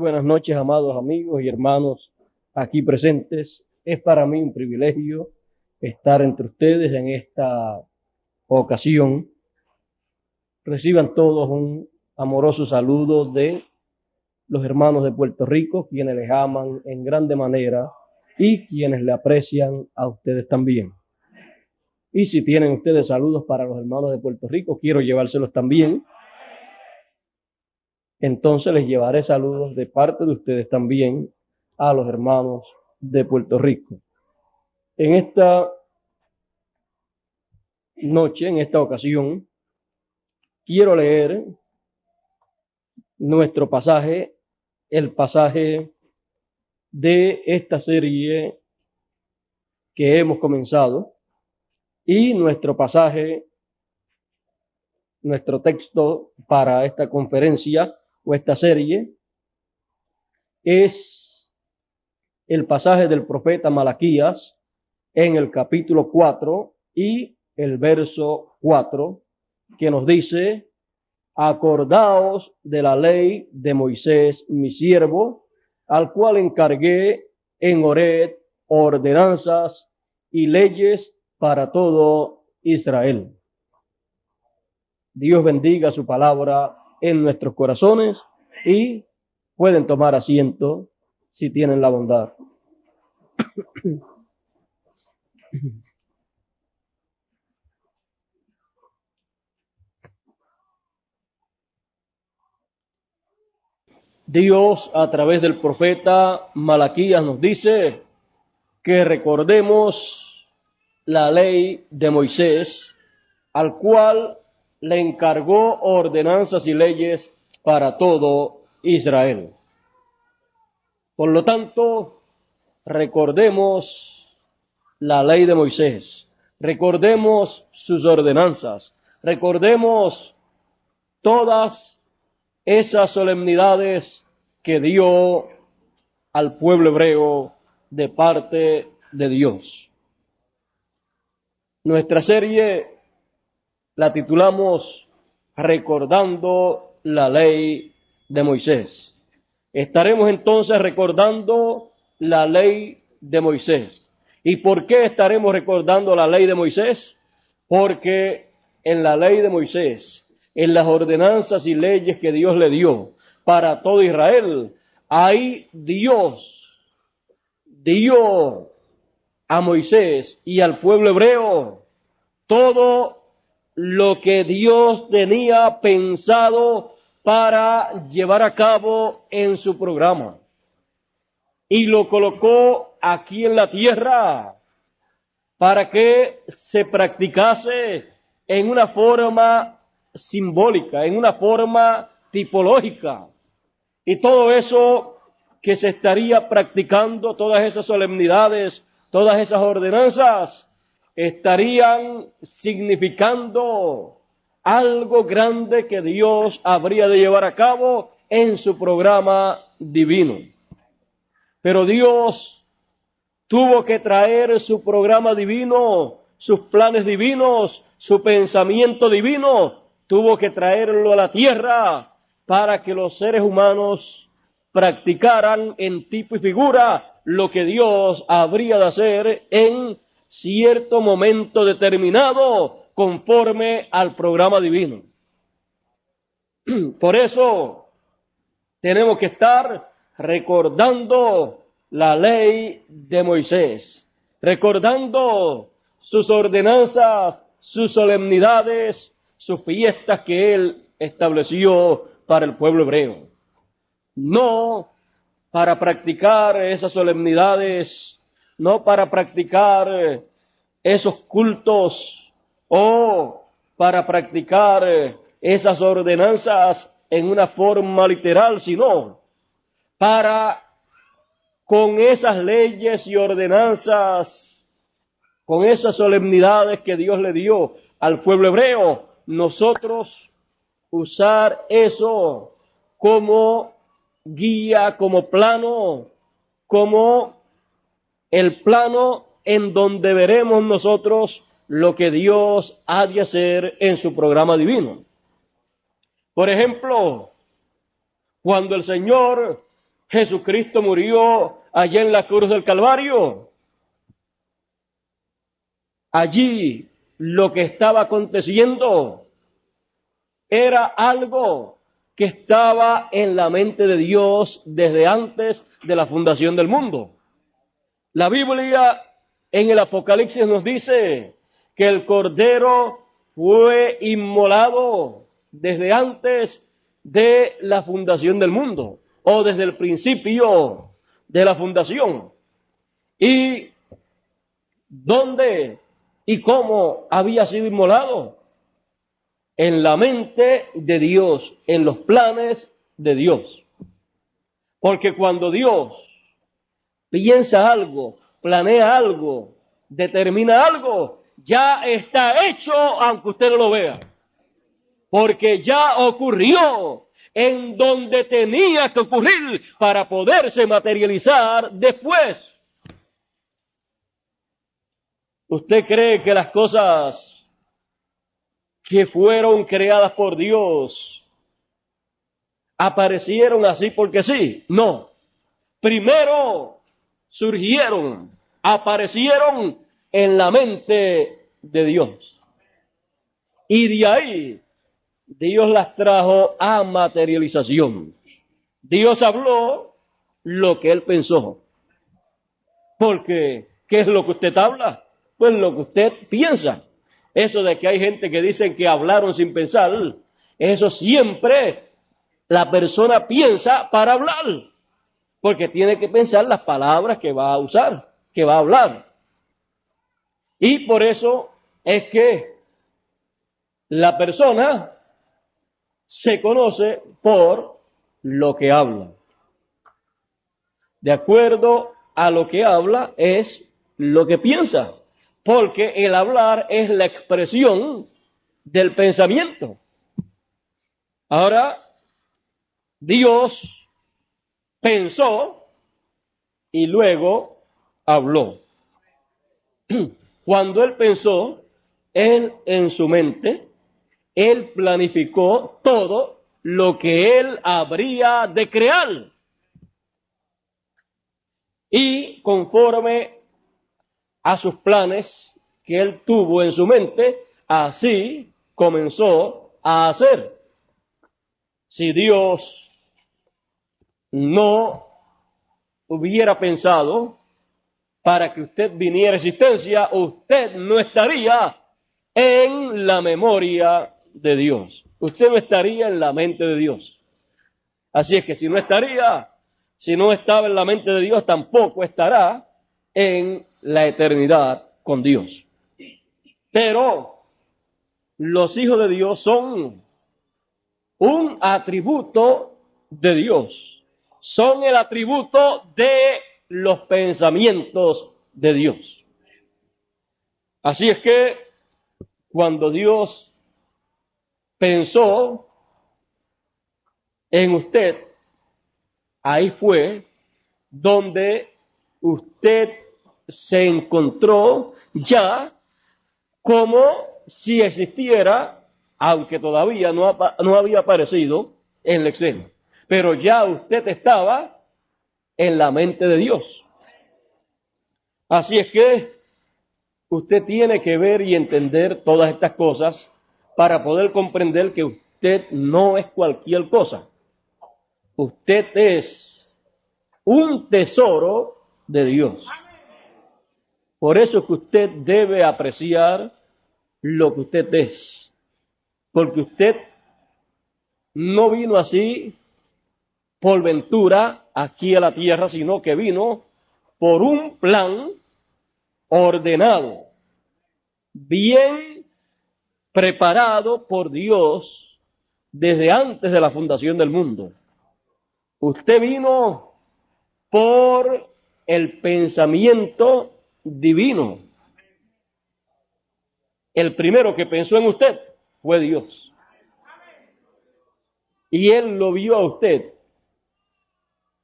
buenas noches, amados amigos y hermanos aquí presentes. Es para mí un privilegio estar entre ustedes en esta ocasión. Reciban todos un amoroso saludo de los hermanos de Puerto Rico, quienes les aman en grande manera y quienes le aprecian a ustedes también. Y si tienen ustedes saludos para los hermanos de Puerto Rico, quiero llevárselos también. Entonces les llevaré saludos de parte de ustedes también a los hermanos de Puerto Rico. En esta noche, en esta ocasión, quiero leer nuestro pasaje, el pasaje de esta serie que hemos comenzado, y nuestro pasaje, nuestro texto para esta conferencia o esta serie es el pasaje del profeta Malaquías en el capítulo 4 y el verso 4, que nos dice: acordaos de la ley de Moisés, mi siervo, al cual encargué en Horeb ordenanzas y leyes para todo Israel. Dios bendiga su palabra en nuestros corazones y pueden tomar asiento si tienen la bondad. Dios, a través del profeta Malaquías, nos dice que recordemos la ley de Moisés, al cual le encargó ordenanzas y leyes para todo Israel. Por lo tanto, recordemos la ley de Moisés, recordemos sus ordenanzas, recordemos todas esas solemnidades que dio al pueblo hebreo de parte de Dios. Nuestra serie la titulamos Recordando la ley de Moisés. Estaremos entonces recordando la ley de Moisés. ¿Y por qué estaremos recordando la ley de Moisés? Porque en la ley de Moisés, en las ordenanzas y leyes que Dios le dio para todo Israel, ahí Dios dio a Moisés y al pueblo hebreo todo lo que Dios tenía pensado para llevar a cabo en su programa. Y lo colocó aquí en la tierra para que se practicase en una forma simbólica, en una forma tipológica. Y todo eso que se estaría practicando, todas esas solemnidades, todas esas ordenanzas, estarían significando algo grande que Dios habría de llevar a cabo en su programa divino. Pero Dios tuvo que traer su programa divino, sus planes divinos, su pensamiento divino, tuvo que traerlo a la tierra para que los seres humanos practicaran en tipo y figura lo que Dios habría de hacer en cierto momento determinado conforme al programa divino. Por eso tenemos que estar recordando la ley de Moisés, recordando sus ordenanzas, sus solemnidades, sus fiestas que él estableció para el pueblo hebreo. No para practicar esas solemnidades, no para practicar esos cultos o para practicar esas ordenanzas en una forma literal, sino para, con esas leyes y ordenanzas, con esas solemnidades que Dios le dio al pueblo hebreo, nosotros usar eso como guía, como plano, como el plano en donde veremos nosotros lo que Dios ha de hacer en su programa divino. Por ejemplo, cuando el Señor Jesucristo murió allá en la cruz del Calvario. Allí lo que estaba aconteciendo era algo que estaba en la mente de Dios desde antes de la fundación del mundo. La Biblia en el Apocalipsis nos dice que el Cordero fue inmolado desde antes de la fundación del mundo, o desde el principio de la fundación. ¿Y dónde y cómo había sido inmolado? En la mente de Dios, en los planes de Dios. Porque cuando Dios piensa algo, planea algo, determina algo, ya está hecho aunque usted no lo vea. Porque ya ocurrió en donde tenía que ocurrir para poderse materializar después. ¿Usted cree que las cosas que fueron creadas por Dios aparecieron así porque sí? No. Primero surgieron, aparecieron en la mente de Dios. Y de ahí Dios las trajo a materialización. Dios habló lo que Él pensó. Porque, ¿qué es lo que usted habla? Pues lo que usted piensa. Eso de que hay gente que dicen que hablaron sin pensar, eso siempre la persona piensa para hablar. Porque tiene que pensar las palabras que va a usar, que va a hablar. Y por eso es que la persona se conoce por lo que habla. De acuerdo a lo que habla es lo que piensa, porque el hablar es la expresión del pensamiento. Ahora, Dios pensó y luego habló. Cuando Él pensó, Él en su mente, Él planificó todo lo que Él habría de crear. Y conforme a sus planes que Él tuvo en su mente, así comenzó a hacer. Si Dios no hubiera pensado para que usted viniera a existencia, usted no estaría en la memoria de Dios. Usted no estaría en la mente de Dios. Así es que si no estaba en la mente de Dios, tampoco estará en la eternidad con Dios. Pero los hijos de Dios son un atributo de Dios. Son el atributo de los pensamientos de Dios. Así es que cuando Dios pensó en usted, ahí fue donde usted se encontró ya como si existiera, aunque todavía no había aparecido en la escena. Pero ya usted estaba en la mente de Dios. Así es que usted tiene que ver y entender todas estas cosas para poder comprender que usted no es cualquier cosa. Usted es un tesoro de Dios. Por eso es que usted debe apreciar lo que usted es. Porque usted no vino así por ventura aquí a la tierra, sino que vino por un plan ordenado, bien preparado por Dios desde antes de la fundación del mundo. Usted vino por el pensamiento divino. El primero que pensó en usted fue Dios. Y Él lo vio a usted,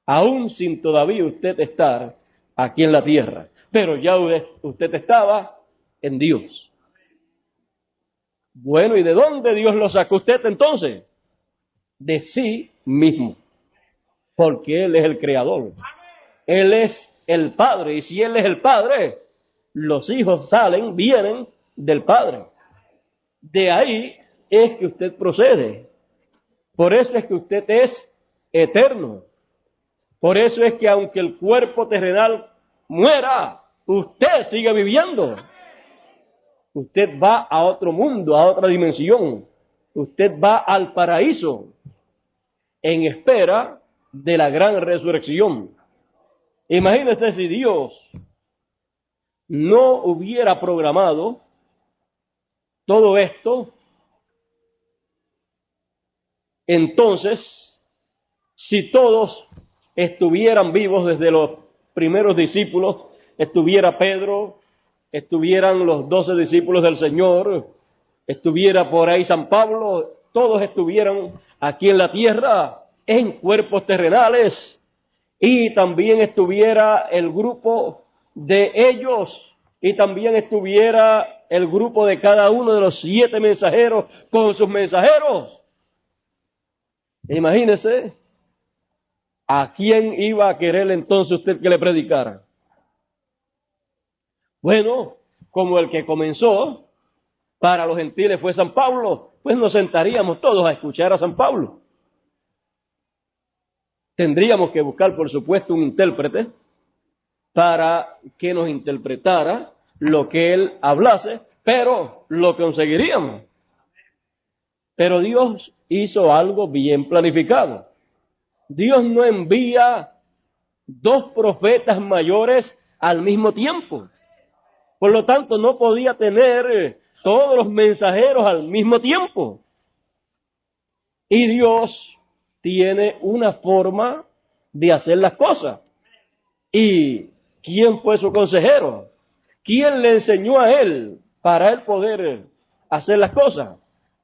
aún sin todavía usted estar aquí en la tierra. Pero ya usted estaba en Dios. Bueno, ¿y de dónde Dios lo sacó usted entonces? De sí mismo. porque Él es el creador. Él es el Padre, y si Él es el Padre, los hijos vienen del Padre. De ahí es que usted procede. Por eso es que usted es eterno. Por eso es que aunque el cuerpo terrenal muera, usted sigue viviendo. Usted va a otro mundo, a otra dimensión. Usted va al paraíso en espera de la gran resurrección. Imagínese si Dios no hubiera programado todo esto, entonces, si todos estuvieran vivos desde los primeros discípulos, estuviera Pedro, estuvieran los 12 discípulos del Señor, estuviera por ahí San Pablo, todos estuvieran aquí en la tierra, en cuerpos terrenales, y también estuviera el grupo de ellos, y también estuviera el grupo de cada uno de los 7 mensajeros con sus mensajeros. Imagínese, ¿a quién iba a querer entonces usted que le predicara? Bueno, como el que comenzó para los gentiles fue San Pablo, pues nos sentaríamos todos a escuchar a San Pablo. Tendríamos que buscar, por supuesto, un intérprete para que nos interpretara lo que él hablase, pero lo conseguiríamos. Pero Dios hizo algo bien planificado. Dios no envía 2 profetas mayores al mismo tiempo. Por lo tanto, no podía tener todos los mensajeros al mismo tiempo. Y Dios tiene una forma de hacer las cosas. ¿Y quién fue su consejero? ¿Quién le enseñó a él para él poder hacer las cosas?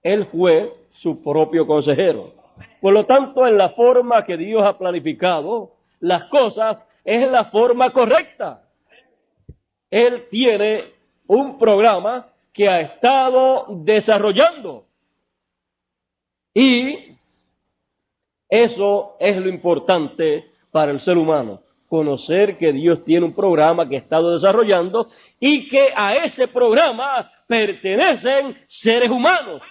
Él fue su propio consejero. Por lo tanto, en la forma que Dios ha planificado las cosas, es la forma correcta. Él tiene un programa que ha estado desarrollando. Y eso es lo importante para el ser humano. Conocer que Dios tiene un programa que ha estado desarrollando y que a ese programa pertenecen seres humanos.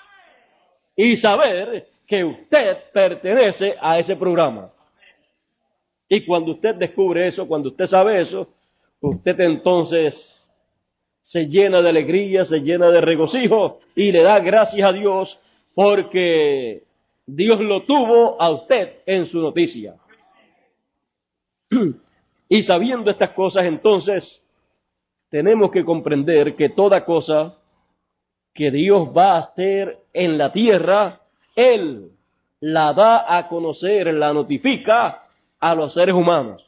Y saber que usted pertenece a ese programa. Y cuando usted descubre eso, cuando usted sabe eso, usted entonces se llena de alegría, se llena de regocijo y le da gracias a Dios porque Dios lo tuvo a usted en su noticia. Y sabiendo estas cosas, entonces, tenemos que comprender que toda cosa que Dios va a hacer en la tierra, Él la da a conocer, la notifica a los seres humanos.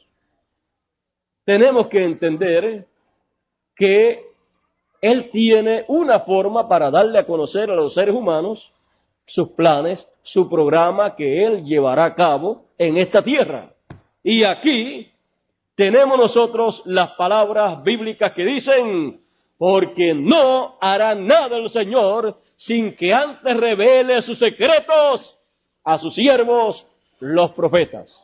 Tenemos que entender que Él tiene una forma para darle a conocer a los seres humanos sus planes, su programa que Él llevará a cabo en esta tierra. Y aquí tenemos nosotros las palabras bíblicas que dicen: porque no hará nada el Señor sin que antes revele sus secretos a sus siervos, los profetas.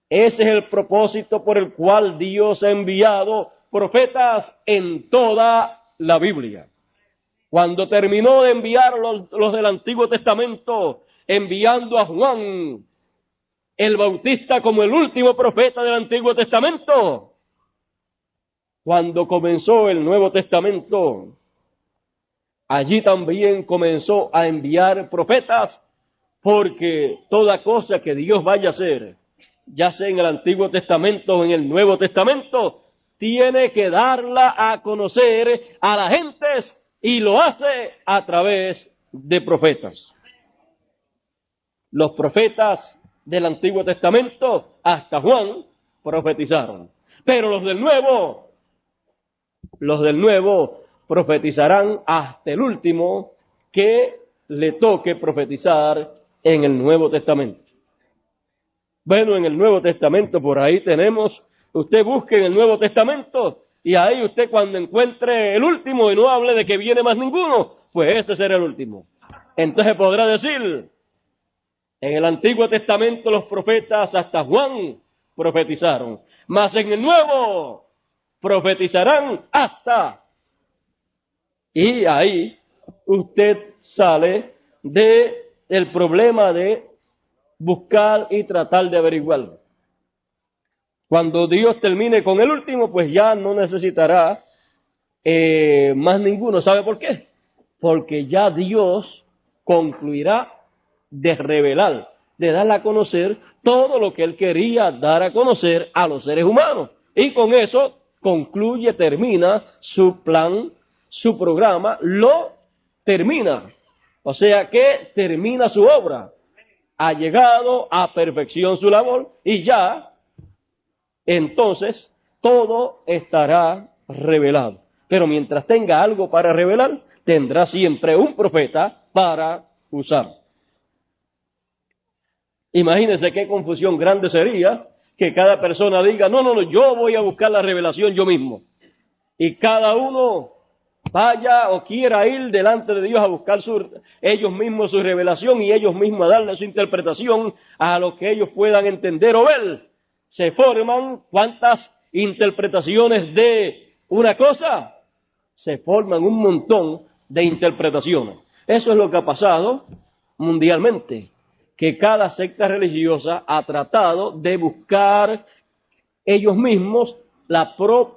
Ese es el propósito por el cual Dios ha enviado profetas en toda la Biblia. Cuando terminó de enviar los del Antiguo Testamento, enviando a Juan el Bautista como el último profeta del Antiguo Testamento, cuando comenzó el Nuevo Testamento, allí también comenzó a enviar profetas, porque toda cosa que Dios vaya a hacer, ya sea en el Antiguo Testamento o en el Nuevo Testamento, tiene que darla a conocer a las gentes y lo hace a través de profetas. Los profetas del Antiguo Testamento, hasta Juan, profetizaron. Pero los del Nuevo profetizarán hasta el último que le toque profetizar en el Nuevo Testamento. Bueno, en el Nuevo Testamento por ahí tenemos, usted busque en el Nuevo Testamento y ahí usted cuando encuentre el último y no hable de que viene más ninguno, pues ese será el último. Entonces podrá decir: En el Antiguo Testamento los profetas hasta Juan profetizaron, mas en el Nuevo profetizarán hasta. Y ahí usted sale del problema de buscar y tratar de averiguarlo. Cuando Dios termine con el último, pues ya no necesitará más ninguno. ¿Sabe por qué? Porque ya Dios concluirá de revelar, de dar a conocer todo lo que Él quería dar a conocer a los seres humanos. Y con eso concluye, termina su plan, su programa, lo termina. O sea que termina su obra. Ha llegado a perfección su labor y ya, entonces, todo estará revelado. Pero mientras tenga algo para revelar, tendrá siempre un profeta para usar. Imagínense qué confusión grande sería que cada persona diga, no, yo voy a buscar la revelación yo mismo. Y cada uno vaya o quiera ir delante de Dios a buscar ellos mismos su revelación y ellos mismos a darle su interpretación a lo que ellos puedan entender o ver. Se forman cuántas interpretaciones de una cosa, se forman un montón de interpretaciones. Eso es lo que ha pasado mundialmente, que cada secta religiosa ha tratado de buscar ellos mismos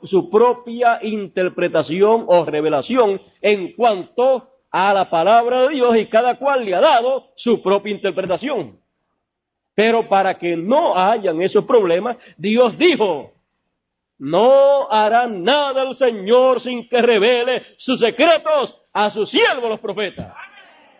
su propia interpretación o revelación en cuanto a la palabra de Dios, y cada cual le ha dado su propia interpretación. Pero para que no hayan esos problemas, Dios dijo, no hará nada el Señor sin que revele sus secretos a sus siervos los profetas.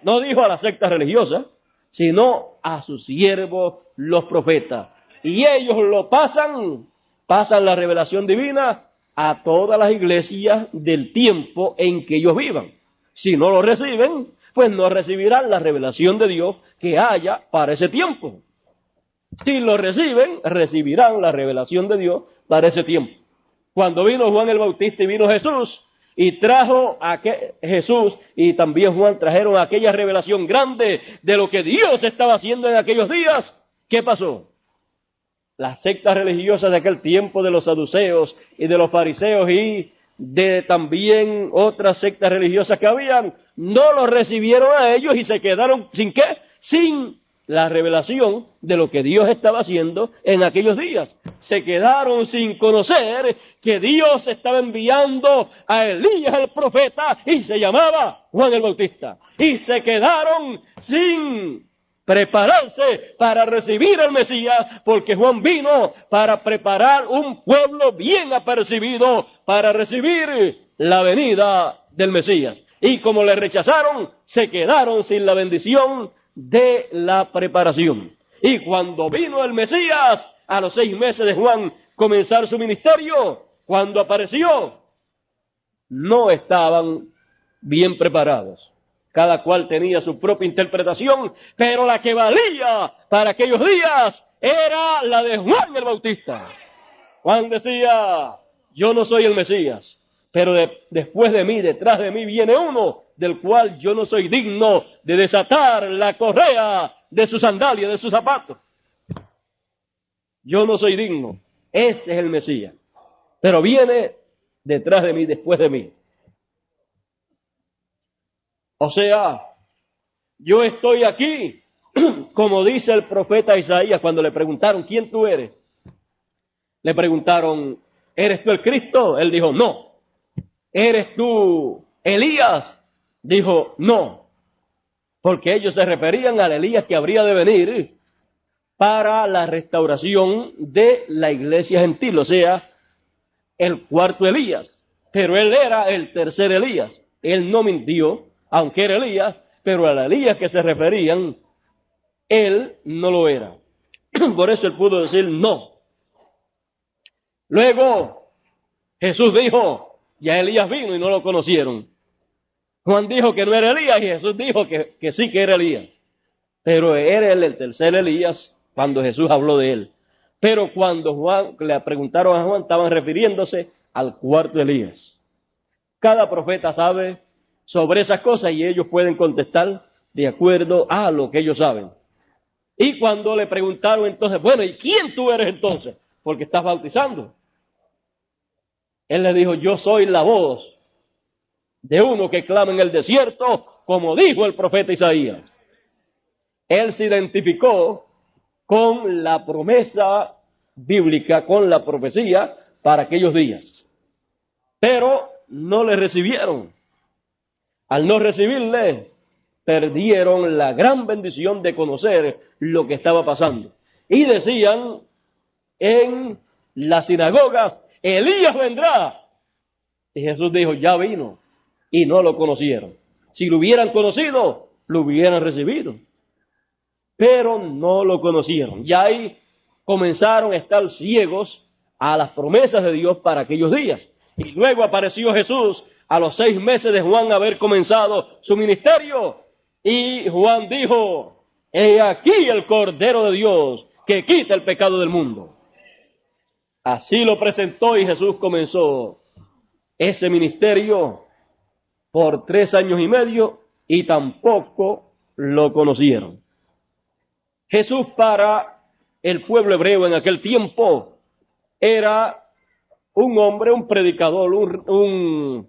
No dijo a la secta religiosa, sino a sus siervos los profetas. Y ellos lo pasan la revelación divina a todas las iglesias del tiempo en que ellos vivan. Si no lo reciben, pues no recibirán la revelación de Dios que haya para ese tiempo. Si lo reciben, recibirán la revelación de Dios para ese tiempo. Cuando vino Juan el Bautista y vino Jesús, y trajo a Jesús y también Juan trajeron aquella revelación grande de lo que Dios estaba haciendo en aquellos días, ¿qué pasó? Las sectas religiosas de aquel tiempo, de los saduceos y de los fariseos y de también otras sectas religiosas que habían, no los recibieron a ellos y se quedaron ¿sin qué? Sin la revelación de lo que Dios estaba haciendo en aquellos días. Se quedaron sin conocer que Dios estaba enviando a Elías el profeta y se llamaba Juan el Bautista. Y se quedaron sin prepararse para recibir al Mesías, porque Juan vino para preparar un pueblo bien apercibido para recibir la venida del Mesías. Y como le rechazaron, se quedaron sin la bendición de la preparación. Y cuando vino el Mesías, a los 6 meses de Juan comenzar su ministerio, cuando apareció, no estaban bien preparados. Cada cual tenía su propia interpretación, pero la que valía para aquellos días era la de Juan el Bautista. Juan decía, yo no soy el Mesías, pero después de mí, detrás de mí viene uno del cual yo no soy digno de desatar la correa de su sandalia, de sus zapatos. Yo no soy digno. Ese es el Mesías. Pero viene detrás de mí, después de mí. O sea, yo estoy aquí, como dice el profeta Isaías cuando le preguntaron, ¿quién tú eres? Le preguntaron, ¿eres tú el Cristo? Él dijo, no. ¿Eres tú Elías? Dijo, no. Porque ellos se referían al Elías que habría de venir para la restauración de la iglesia gentil, o sea, el cuarto Elías. Pero él era el tercer Elías. Él no mintió, aunque era Elías, pero al Elías que se referían, él no lo era. Por eso él pudo decir no. Luego, Jesús dijo, ya Elías vino y no lo conocieron. Juan dijo que no era Elías y Jesús dijo que sí que era Elías. Pero era él el tercer Elías cuando Jesús habló de él. Pero cuando Juan le preguntaron a Juan, estaban refiriéndose al cuarto Elías. Cada profeta sabe sobre esas cosas y ellos pueden contestar de acuerdo a lo que ellos saben. Y cuando le preguntaron entonces, bueno, ¿y quién tú eres entonces? Porque estás bautizando. Él le dijo, yo soy la voz de uno que clama en el desierto, como dijo el profeta Isaías. Él se identificó con la promesa bíblica, con la profecía para aquellos días. Pero no le recibieron. Al no recibirle, perdieron la gran bendición de conocer lo que estaba pasando. Y decían en las sinagogas, Elías vendrá. Y Jesús dijo, ya vino. Y no lo conocieron. Si lo hubieran conocido, lo hubieran recibido. Pero no lo conocieron. Y ahí comenzaron a estar ciegos a las promesas de Dios para aquellos días. Y luego apareció Jesús a los 6 meses de Juan haber comenzado su ministerio. Y Juan dijo, he aquí el Cordero de Dios que quita el pecado del mundo. Así lo presentó y Jesús comenzó ese ministerio por 3 años y medio y tampoco lo conocieron. Jesús para el pueblo hebreo en aquel tiempo era un hombre, un predicador, un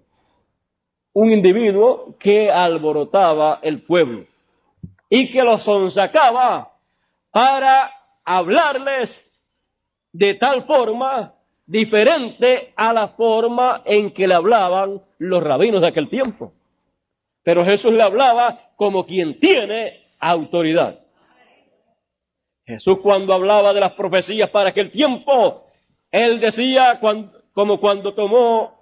individuo que alborotaba el pueblo y que los sonsacaba para hablarles de tal forma diferente a la forma en que le hablaban los rabinos de aquel tiempo. Pero Jesús le hablaba como quien tiene autoridad. Jesús cuando hablaba de las profecías para aquel tiempo, él decía, como cuando tomó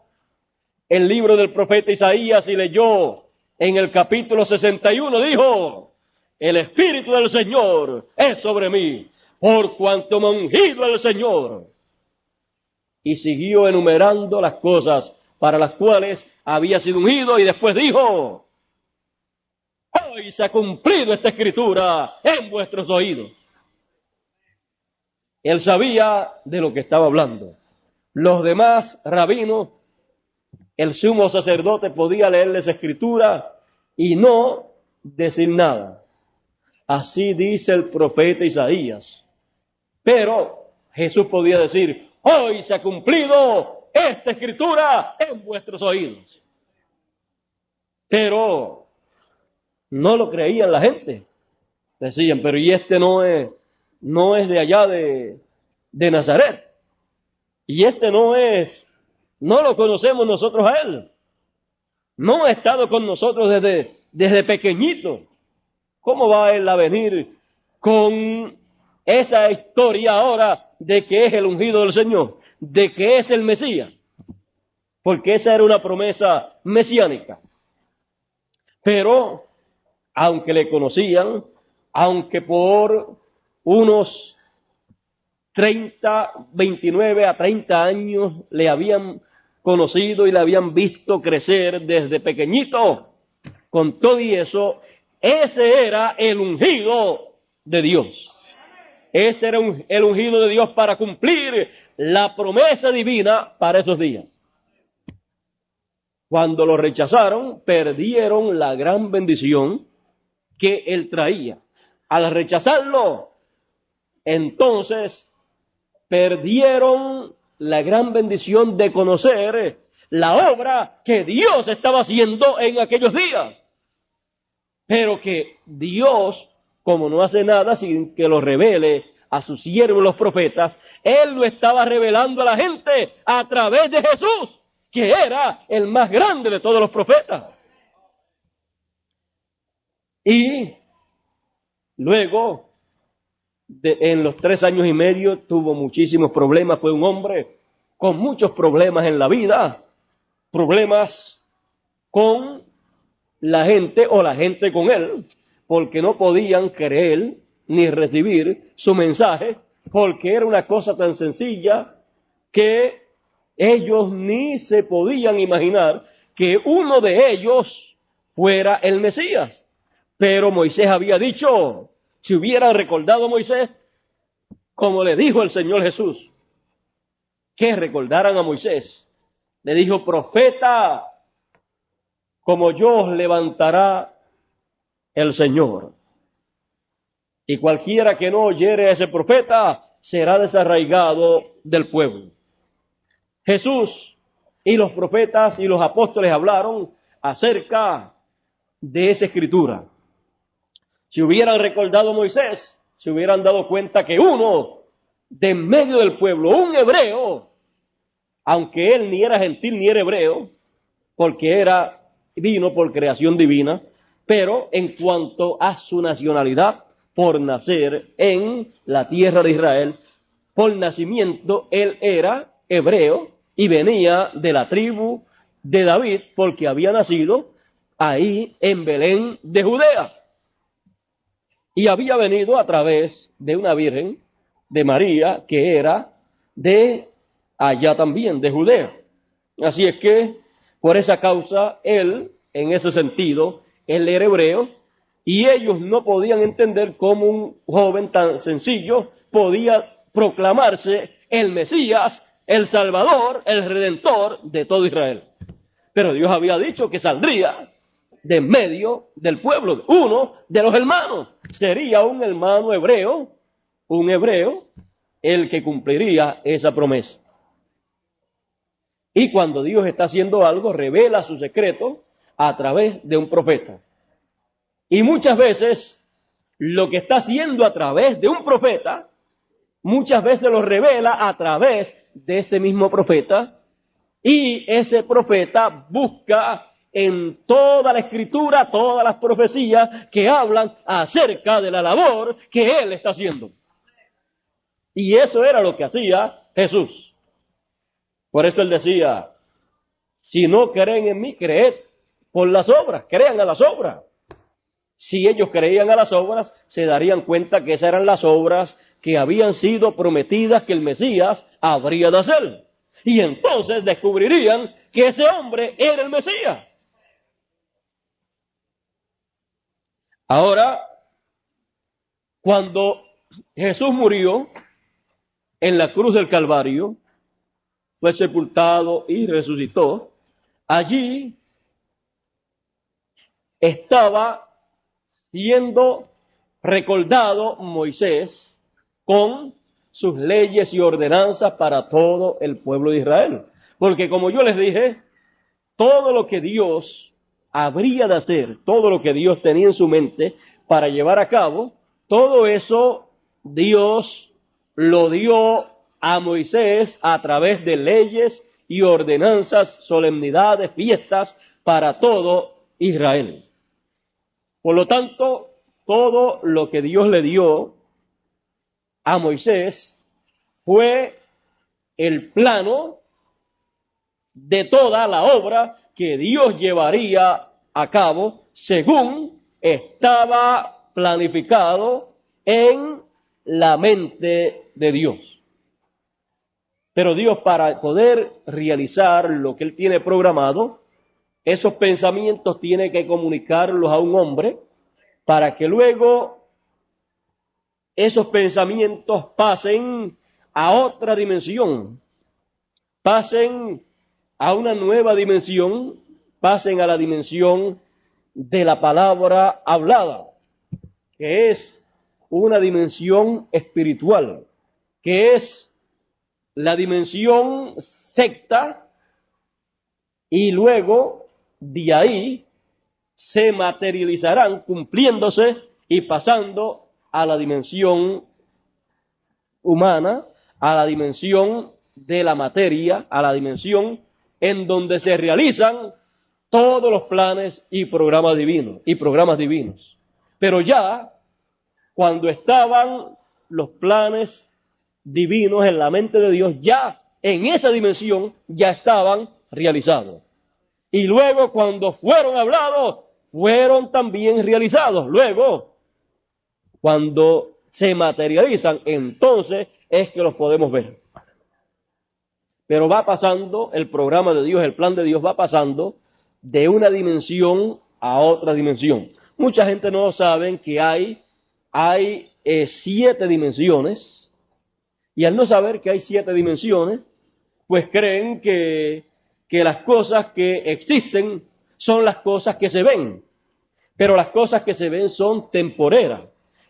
el libro del profeta Isaías y leyó en el capítulo 61, dijo, el Espíritu del Señor es sobre mí, por cuanto me ha ungido el Señor. Y siguió enumerando las cosas para las cuales había sido ungido y después dijo, hoy se ha cumplido esta escritura en vuestros oídos. Él sabía de lo que estaba hablando. Los demás rabinos, el sumo sacerdote podía leerles escritura y no decir nada. Así dice el profeta Isaías. Pero Jesús podía decir, hoy se ha cumplido esta escritura en vuestros oídos. Pero no lo creían la gente. Decían, pero ¿y este no es de allá de Nazaret? Y este no lo conocemos nosotros a él. No ha estado con nosotros desde pequeñito. ¿Cómo va él a venir con esa historia ahora de que es el ungido del Señor, de que es el Mesías? Porque esa era una promesa mesiánica. Pero, aunque le conocían, aunque por unos 29 a 30 años le habían conocido y le habían visto crecer desde pequeñito, con todo y eso, ese era el ungido de Dios. Ese era el ungido de Dios para cumplir la promesa divina para esos días. Cuando lo rechazaron, perdieron la gran bendición que él traía. Al rechazarlo, entonces perdieron la gran bendición de conocer la obra que Dios estaba haciendo en aquellos días. Pero que Dios, como no hace nada sin que lo revele a sus siervos los profetas, Él lo estaba revelando a la gente a través de Jesús, que era el más grande de todos los profetas. Y luego, en los 3 años y medio, tuvo muchísimos problemas. Fue un hombre con muchos problemas en la vida, problemas con la gente o la gente con él, porque no podían creer ni recibir su mensaje, porque era una cosa tan sencilla que ellos ni se podían imaginar que uno de ellos fuera el Mesías. Pero Moisés había dicho, si hubieran recordado a Moisés, como le dijo el Señor Jesús, que recordaran a Moisés. Le dijo, profeta, como yo os levantará el Señor. y cualquiera que no oyere a ese profeta será desarraigado del pueblo. Jesús y los profetas y los apóstoles hablaron acerca de esa escritura. Si hubieran recordado a Moisés, se hubieran dado cuenta que uno de en medio del pueblo, un hebreo, aunque él ni era gentil ni era hebreo, porque vino por creación divina, pero en cuanto a su nacionalidad, por nacer en la tierra de Israel, por nacimiento él era hebreo y venía de la tribu de David, porque había nacido ahí en Belén de Judea. Y había venido a través de una virgen, de María, que era de allá también, de Judea. Así es que, por esa causa, él, en ese sentido, él era hebreo, y ellos no podían entender cómo un joven tan sencillo podía proclamarse el Mesías, el Salvador, el Redentor de todo Israel. Pero Dios había dicho que saldría de en medio del pueblo, uno de los hermanos. Sería un hermano hebreo, un hebreo, el que cumpliría esa promesa. Y cuando Dios está haciendo algo, revela su secreto a través de un profeta. Y muchas veces, lo que está haciendo a través de un profeta, muchas veces lo revela a través de ese mismo profeta, y ese profeta busca en toda la escritura, todas las profecías que hablan acerca de la labor que él está haciendo. Y eso era lo que hacía Jesús. Por eso él decía, si no creen en mí, creed por las obras, crean a las obras. Si ellos creían a las obras, se darían cuenta que esas eran las obras que habían sido prometidas que el Mesías habría de hacer. Y entonces descubrirían que ese hombre era el Mesías. Ahora, cuando Jesús murió en la cruz del Calvario, fue sepultado y resucitó, allí estaba siendo recordado Moisés con sus leyes y ordenanzas para todo el pueblo de Israel. Porque como yo les dije, todo lo que Dios habría de hacer, todo lo que Dios tenía en su mente para llevar a cabo, todo eso Dios lo dio a Moisés a través de leyes y ordenanzas, solemnidades, fiestas para todo Israel. Por lo tanto, todo lo que Dios le dio a Moisés fue el plano de toda la obra que Dios llevaría a cabo según estaba planificado en la mente de Dios. Pero Dios, para poder realizar lo que Él tiene programado, esos pensamientos tiene que comunicarlos a un hombre para que luego esos pensamientos pasen a otra dimensión, pasen a una nueva dimensión, pasen a la dimensión de la palabra hablada, que es una dimensión espiritual, que es la dimensión secta, y luego de ahí se materializarán cumpliéndose y pasando a la dimensión humana, a la dimensión de la materia, a la dimensión en donde se realizan todos los planes y programas divinos. Pero ya, cuando estaban los planes divinos en la mente de Dios, ya en esa dimensión ya estaban realizados. Y luego, cuando fueron hablados, fueron también realizados. Luego, cuando se materializan, entonces es que los podemos ver. Pero va pasando el programa de Dios, el plan de Dios va pasando de una dimensión a otra dimensión. Mucha gente no sabe que hay 7 dimensiones, y al no saber que hay 7 dimensiones, pues creen que las cosas que existen son las cosas que se ven, pero las cosas que se ven son temporeras.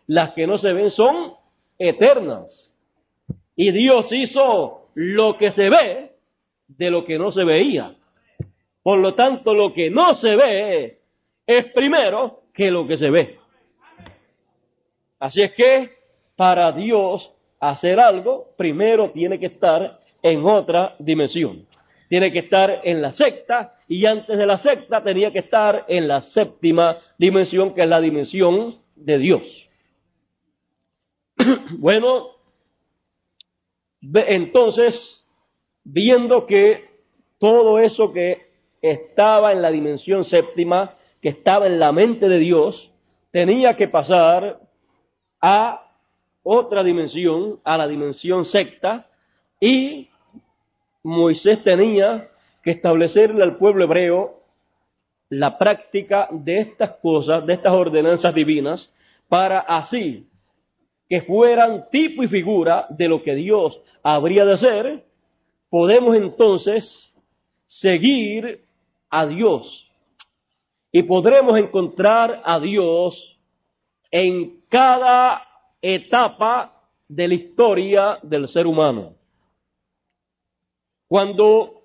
las que no se ven son eternas. Y Dios hizo lo que se ve de lo que no se veía. Por lo tanto, lo que no se ve es primero que lo que se ve. Así es que para Dios hacer algo, primero tiene que estar en otra dimensión. Tiene que estar en la sexta, y antes de la sexta tenía que estar en la séptima dimensión, que es la dimensión de Dios. Bueno, entonces, viendo que todo eso que estaba en la dimensión séptima, que estaba en la mente de Dios, tenía que pasar a otra dimensión, a la dimensión sexta, y Moisés tenía que establecerle al pueblo hebreo la práctica de estas cosas, de estas ordenanzas divinas, para así que fueran tipo y figura de lo que Dios habría de hacer. Podemos entonces seguir a Dios y podremos encontrar a Dios en cada etapa de la historia del ser humano. Cuando,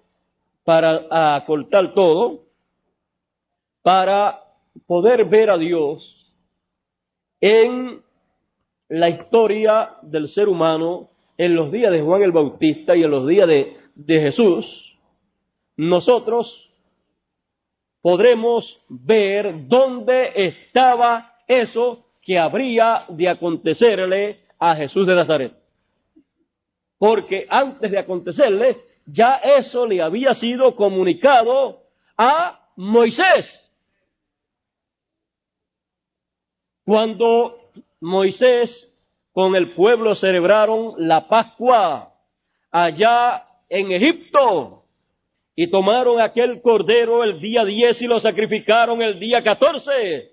para acortar todo, para poder ver a Dios en la historia del ser humano, en los días de Juan el Bautista y en los días de Jesús, nosotros podremos ver dónde estaba eso que habría de acontecerle a Jesús de Nazaret. Porque antes de acontecerle, ya eso le había sido comunicado a Moisés. Cuando Moisés con el pueblo celebraron la Pascua allá en Egipto y tomaron aquel cordero el día 10 y lo sacrificaron el día 14.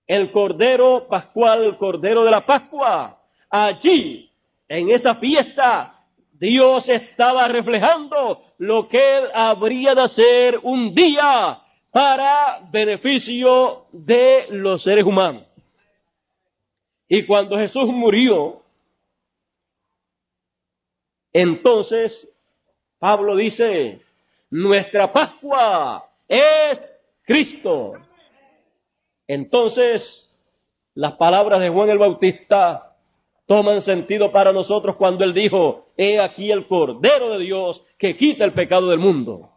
El cordero pascual, el cordero de la Pascua. Allí, en esa fiesta, Dios estaba reflejando lo que Él habría de hacer un día para beneficio de los seres humanos. Y cuando Jesús murió, entonces Pablo dice, nuestra Pascua es Cristo. Entonces, las palabras de Juan el Bautista toman sentido para nosotros cuando él dijo, he aquí el Cordero de Dios que quita el pecado del mundo.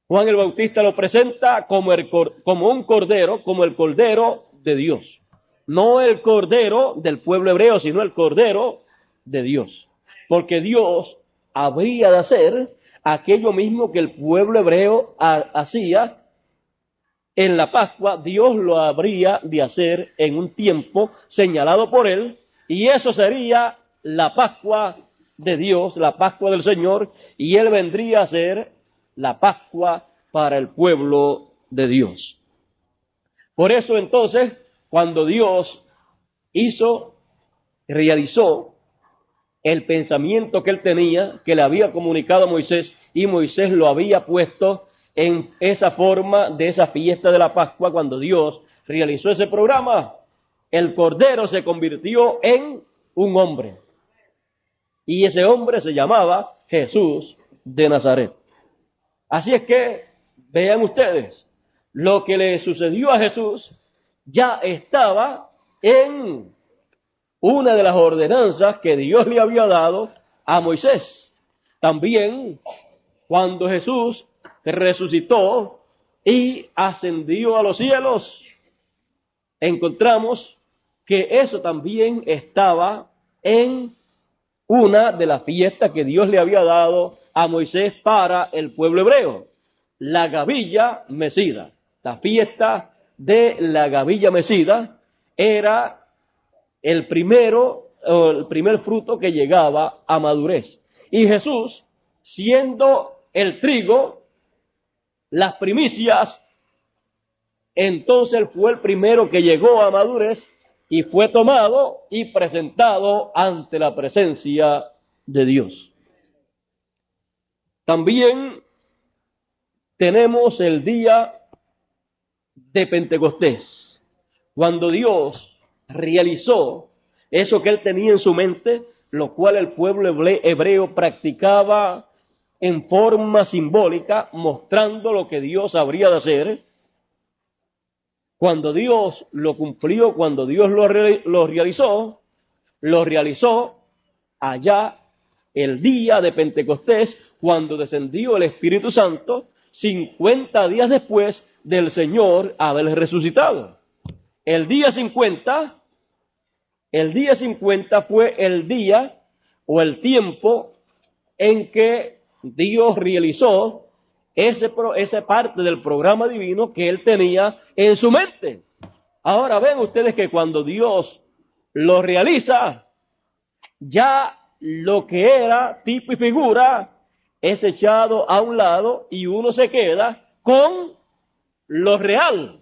Juan el Bautista lo presenta como un cordero, como el Cordero de Dios. No el Cordero del pueblo hebreo, sino el Cordero de Dios. Porque Dios habría de hacer aquello mismo que el pueblo hebreo hacía en la Pascua. Dios lo habría de hacer en un tiempo señalado por Él, y eso sería la Pascua de Dios, la Pascua del Señor, y Él vendría a ser la Pascua para el pueblo de Dios. Por eso entonces, cuando Dios realizó el pensamiento que Él tenía, que le había comunicado a Moisés, y Moisés lo había puesto en esa forma de esa fiesta de la Pascua, cuando Dios realizó ese programa, el Cordero se convirtió en un hombre. Y ese hombre se llamaba Jesús de Nazaret. Así es que, vean ustedes, lo que le sucedió a Jesús ya estaba en una de las ordenanzas que Dios le había dado a Moisés. También, cuando Jesús resucitó y ascendió a los cielos, encontramos que eso también estaba en una de las fiestas que Dios le había dado a Moisés para el pueblo hebreo, la gavilla mecida. La fiesta de la gavilla mecida era el primer fruto que llegaba a madurez. Y Jesús, siendo el trigo, las primicias, entonces él fue el primero que llegó a madurez y fue tomado y presentado ante la presencia de Dios. También tenemos el día de Pentecostés, Cuando Dios realizó eso que él tenía en su mente, lo cual el pueblo hebreo practicaba en forma simbólica, mostrando lo que Dios habría de hacer, cuando Dios lo cumplió, cuando Dios lo realizó allá el día de Pentecostés, cuando descendió el Espíritu Santo, 50 días después del Señor haber resucitado. El día 50 fue el día o el tiempo en que Dios realizó esa parte del programa divino que él tenía en su mente. Ahora ven ustedes que cuando Dios lo realiza, ya lo que era tipo y figura es echado a un lado y uno se queda con lo real.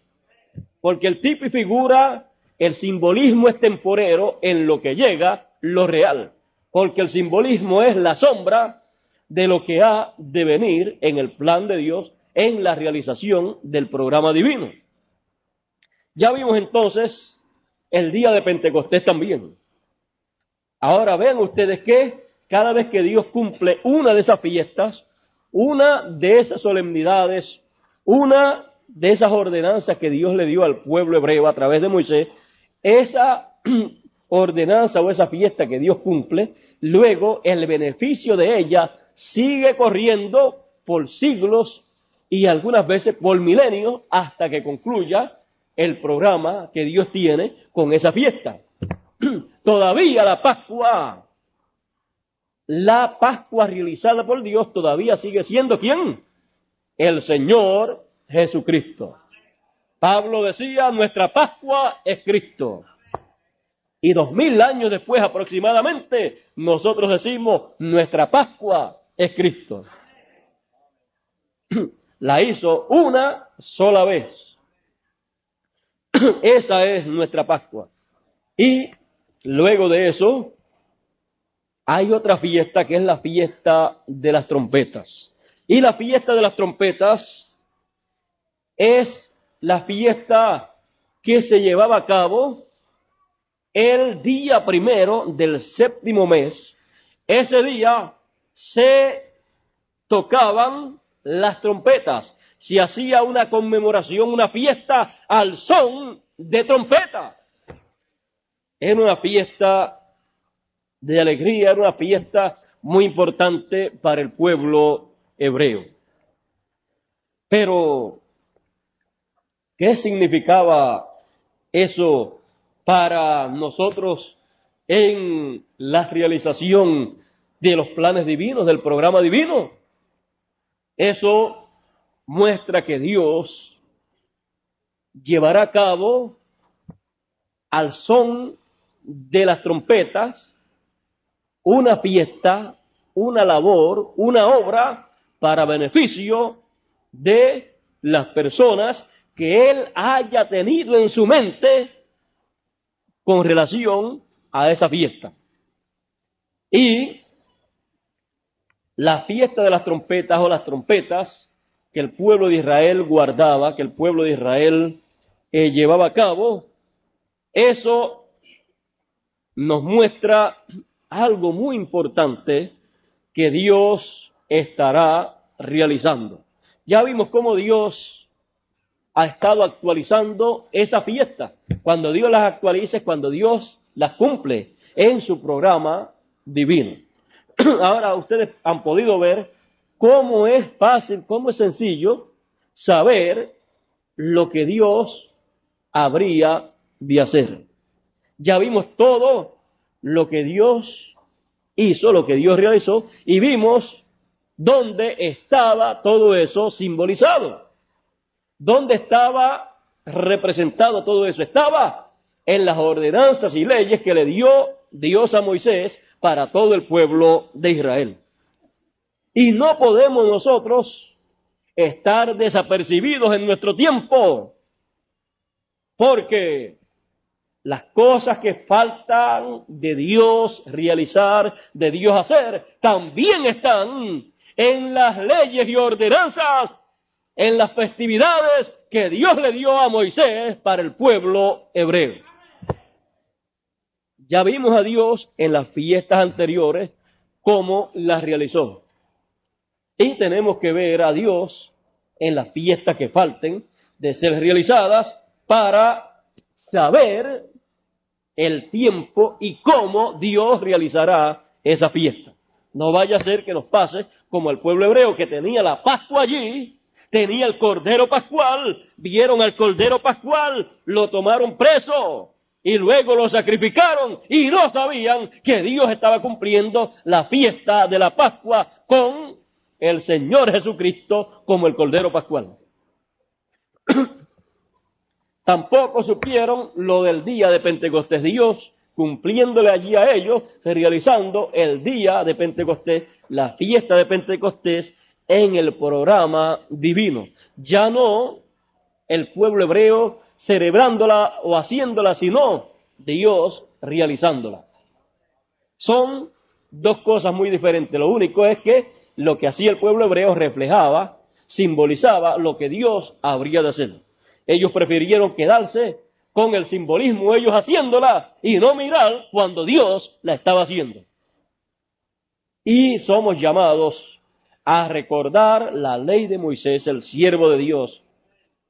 Porque el tipo y figura, el simbolismo es temporero en lo que llega lo real. Porque el simbolismo es la sombra de lo que ha de venir en el plan de Dios, en la realización del programa divino. Ya vimos entonces el día de Pentecostés también. Ahora vean ustedes que cada vez que Dios cumple una de esas fiestas, una de esas solemnidades, una de esas ordenanzas que Dios le dio al pueblo hebreo a través de Moisés, esa ordenanza o esa fiesta que Dios cumple, luego el beneficio de ella sigue corriendo por siglos y algunas veces por milenios hasta que concluya el programa que Dios tiene con esa fiesta. Todavía la Pascua realizada por Dios todavía sigue siendo ¿quién? El Señor Jesucristo. Pablo decía, nuestra Pascua es Cristo. Y 2000 años después aproximadamente, nosotros decimos, nuestra Pascua es Cristo. La hizo una sola vez. Esa es nuestra Pascua. Y luego de eso, hay otra fiesta que es la fiesta de las trompetas. Y la fiesta de las trompetas es la fiesta que se llevaba a cabo el día primero del séptimo mes. Ese día se tocaban las trompetas. Se hacía una conmemoración, una fiesta al son de trompeta. Era una fiesta de alegría, era una fiesta muy importante para el pueblo hebreo. Pero, ¿qué significaba eso para nosotros en la realización de los planes divinos, del programa divino? Eso muestra que Dios llevará a cabo al son de las trompetas una fiesta, una labor, una obra para beneficio de las personas que Él haya tenido en su mente con relación a esa fiesta. Y la fiesta de las trompetas o las trompetas que el pueblo de Israel guardaba, que el pueblo de Israel llevaba a cabo, eso nos muestra algo muy importante que Dios estará realizando. Ya vimos cómo Dios ha estado actualizando esa fiesta. Cuando Dios las actualiza es cuando Dios las cumple en su programa divino. Ahora ustedes han podido ver cómo es fácil, cómo es sencillo saber lo que Dios habría de hacer. Ya vimos todo lo que Dios hizo, lo que Dios realizó, y vimos dónde estaba todo eso simbolizado. ¿Dónde estaba representado todo eso? Estaba en las ordenanzas y leyes que le dio Dios a Moisés para todo el pueblo de Israel. Y no podemos nosotros estar desapercibidos en nuestro tiempo, porque las cosas que faltan de Dios realizar, de Dios hacer, también están en las leyes y ordenanzas en las festividades que Dios le dio a Moisés para el pueblo hebreo. Ya vimos a Dios en las fiestas anteriores cómo las realizó. Y tenemos que ver a Dios en las fiestas que falten de ser realizadas para saber el tiempo y cómo Dios realizará esa fiesta. No vaya a ser que nos pase como el pueblo hebreo que tenía la Pascua allí, tenía el Cordero Pascual, vieron al Cordero Pascual, lo tomaron preso y luego lo sacrificaron y no sabían que Dios estaba cumpliendo la fiesta de la Pascua con el Señor Jesucristo como el Cordero Pascual. Tampoco supieron lo del día de Pentecostés. Dios cumpliéndole allí a ellos, realizando el día de Pentecostés, la fiesta de Pentecostés en el programa divino. Ya no el pueblo hebreo celebrándola o haciéndola, sino Dios realizándola. Son dos cosas muy diferentes. Lo único es que lo que hacía el pueblo hebreo reflejaba, simbolizaba lo que Dios habría de hacer. Ellos prefirieron quedarse con el simbolismo, ellos haciéndola, y no mirar cuando Dios la estaba haciendo. Y somos llamados a recordar la ley de Moisés, el siervo de Dios,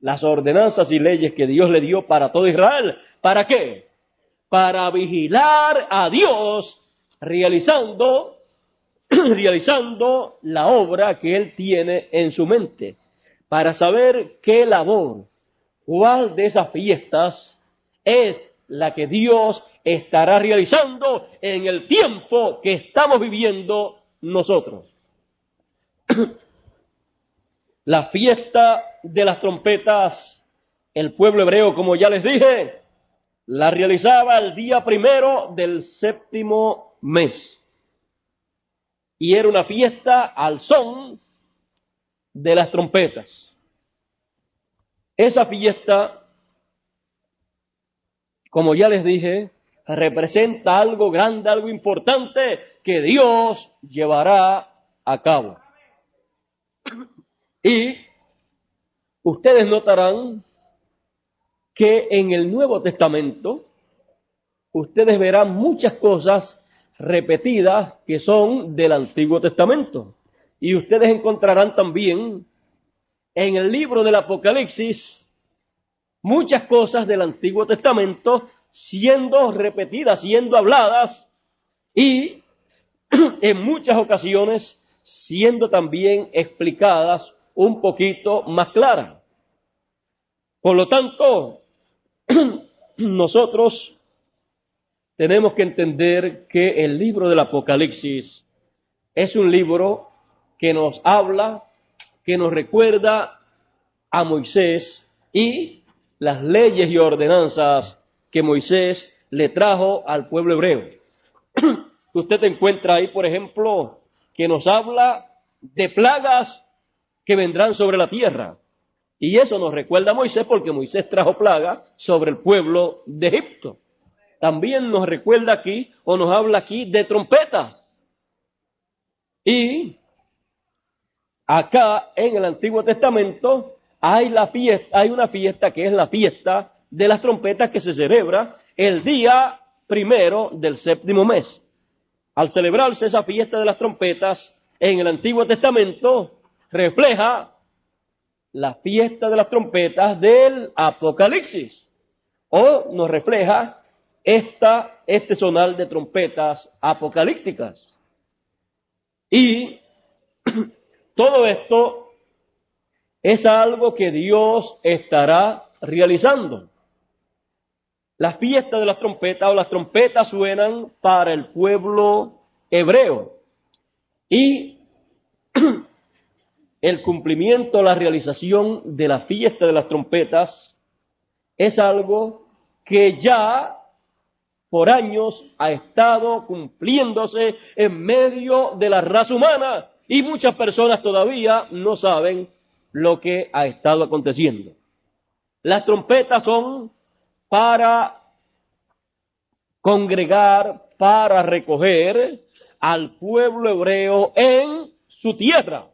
las ordenanzas y leyes que Dios le dio para todo Israel. ¿Para qué? Para vigilar a Dios realizando la obra que Él tiene en su mente, para saber qué labor, cuál de esas fiestas es la que Dios estará realizando en el tiempo que estamos viviendo nosotros. La fiesta de las trompetas, el pueblo hebreo, como ya les dije, la realizaba el día 1 del 7º mes. Y era una fiesta al son de las trompetas. Esa fiesta, como ya les dije, representa algo grande, algo importante que Dios llevará a cabo. Y ustedes notarán que en el Nuevo Testamento ustedes verán muchas cosas repetidas que son del Antiguo Testamento. Y ustedes encontrarán también en el libro del Apocalipsis muchas cosas del Antiguo Testamento siendo repetidas, siendo habladas y en muchas ocasiones siendo también explicadas un poquito más claras. Por lo tanto, nosotros tenemos que entender que el libro del Apocalipsis es un libro que nos habla, que nos recuerda a Moisés y las leyes y ordenanzas que Moisés le trajo al pueblo hebreo. Usted encuentra ahí, por ejemplo, que nos habla de plagas que vendrán sobre la tierra. Y eso nos recuerda a Moisés porque Moisés trajo plagas sobre el pueblo de Egipto. También nos recuerda aquí, o nos habla aquí, de trompetas. Y acá en el Antiguo Testamento hay una fiesta que es la fiesta de las trompetas que se celebra el día 1 del 7º mes. Al celebrarse esa fiesta de las trompetas en el Antiguo Testamento, refleja la fiesta de las trompetas del Apocalipsis, o nos refleja este sonar de trompetas apocalípticas. Y todo esto es algo que Dios estará realizando. La fiesta de las trompetas o las trompetas suenan para el pueblo hebreo. Y el cumplimiento, la realización de la fiesta de las trompetas es algo que ya por años ha estado cumpliéndose en medio de la raza humana y muchas personas todavía no saben lo que ha estado aconteciendo. Las trompetas son para congregar, para recoger al pueblo hebreo en su tierra.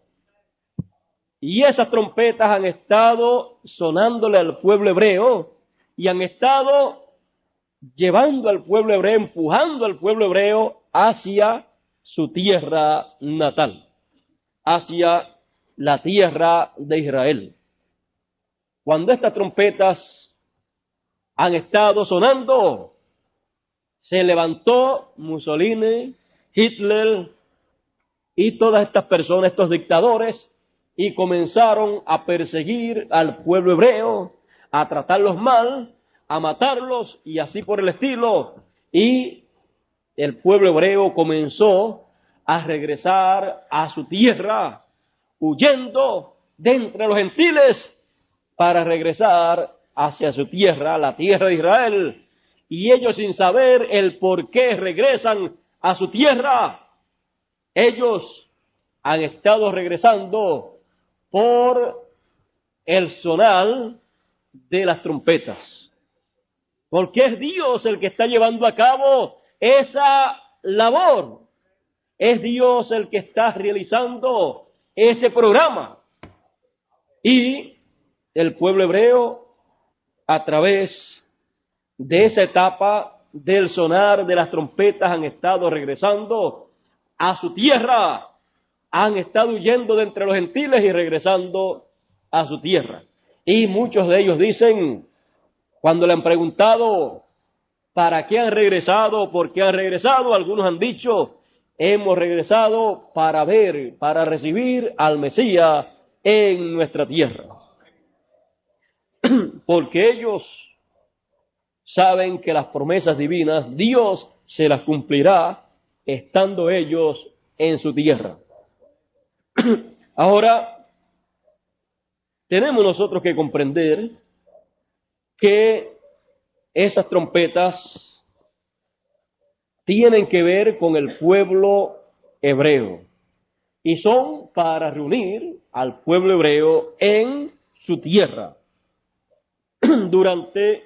Y esas trompetas han estado sonándole al pueblo hebreo y han estado llevando al pueblo hebreo, empujando al pueblo hebreo hacia su tierra natal, hacia la tierra de Israel. Cuando estas trompetas han estado sonando, se levantó Mussolini, Hitler y todas estas personas, estos dictadores, y comenzaron a perseguir al pueblo hebreo, a tratarlos mal, a matarlos y así por el estilo. Y el pueblo hebreo comenzó a regresar a su tierra, huyendo de entre los gentiles para regresar hacia su tierra, la tierra de Israel. Y ellos, sin saber el por qué regresan a su tierra, ellos han estado regresando por el sonar de las trompetas. Porque es Dios el que está llevando a cabo esa labor. Es Dios el que está realizando ese programa. Y el pueblo hebreo, a través de esa etapa del sonar de las trompetas, han estado regresando a su tierra, han estado huyendo de entre los gentiles y regresando a su tierra. Y muchos de ellos dicen, cuando le han preguntado para qué han regresado, por qué han regresado, algunos han dicho, hemos regresado para ver, para recibir al Mesías en nuestra tierra. Porque ellos saben que las promesas divinas Dios se las cumplirá estando ellos en su tierra. Ahora, tenemos nosotros que comprender que esas trompetas tienen que ver con el pueblo hebreo y son para reunir al pueblo hebreo en su tierra. Durante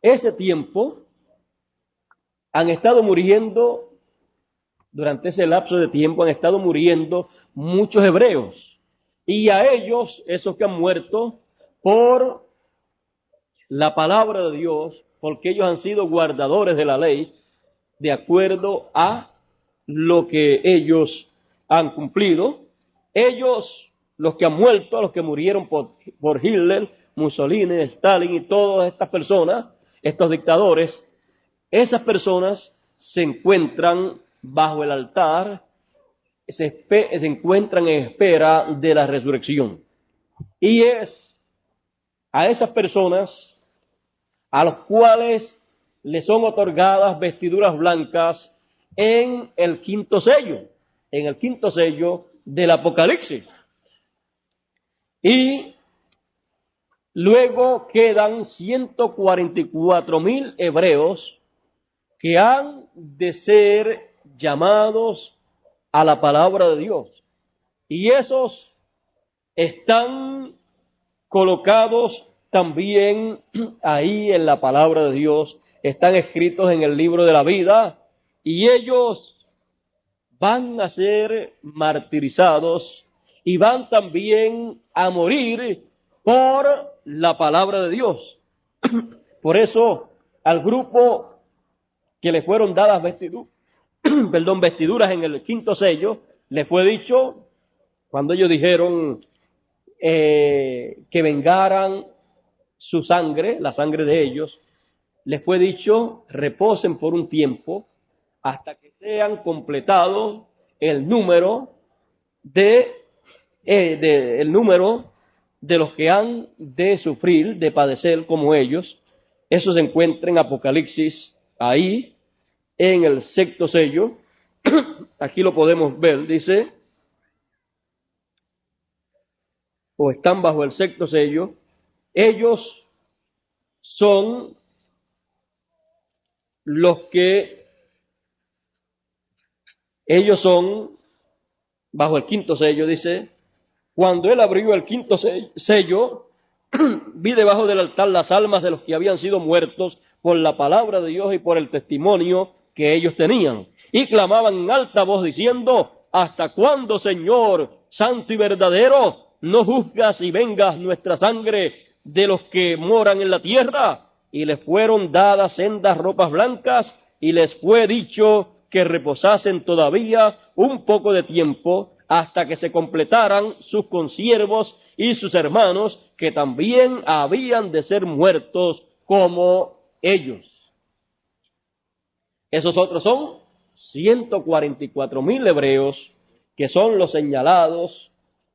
ese tiempo han estado muriendo, durante ese lapso de tiempo han estado muriendo muchos hebreos, y a ellos, esos que han muerto por la palabra de Dios, porque ellos han sido guardadores de la ley, de acuerdo a lo que ellos han cumplido, ellos, los que han muerto, los que murieron por Hitler, Mussolini, Stalin y todas estas personas, estos dictadores, esas personas se encuentran bajo el altar, se encuentran en espera de la resurrección. Y es a esas personas a los cuales les son otorgadas vestiduras blancas en el quinto sello del Apocalipsis. Y luego quedan 144,000 hebreos que han de ser llamados a la palabra de Dios. Y esos están colocados también ahí en la palabra de Dios, están escritos en el libro de la vida, y ellos van a ser martirizados y van también a morir por la palabra de Dios. Por eso, al grupo que le fueron dadas vestiduras en el quinto sello, le fue dicho, cuando ellos dijeron que vengaran su sangre, la sangre de ellos, les fue dicho, reposen por un tiempo hasta que sean completados el número de los que han de sufrir, de padecer como ellos. Eso se encuentra en Apocalipsis, ahí, en el sexto sello. Aquí lo podemos ver, dice, o están bajo el sexto sello. Ellos son bajo el quinto sello, dice, cuando él abrió el quinto sello, vi debajo del altar las almas de los que habían sido muertos por la palabra de Dios y por el testimonio que ellos tenían. Y clamaban en alta voz diciendo, ¿hasta cuándo, Señor, santo y verdadero, no juzgas y vengas nuestra sangre de los que moran en la tierra. Y les fueron dadas sendas ropas blancas, y les fue dicho que reposasen todavía un poco de tiempo, hasta que se completaran sus consiervos y sus hermanos, que también habían de ser muertos como ellos. Esos otros son 144,000 hebreos, que son los señalados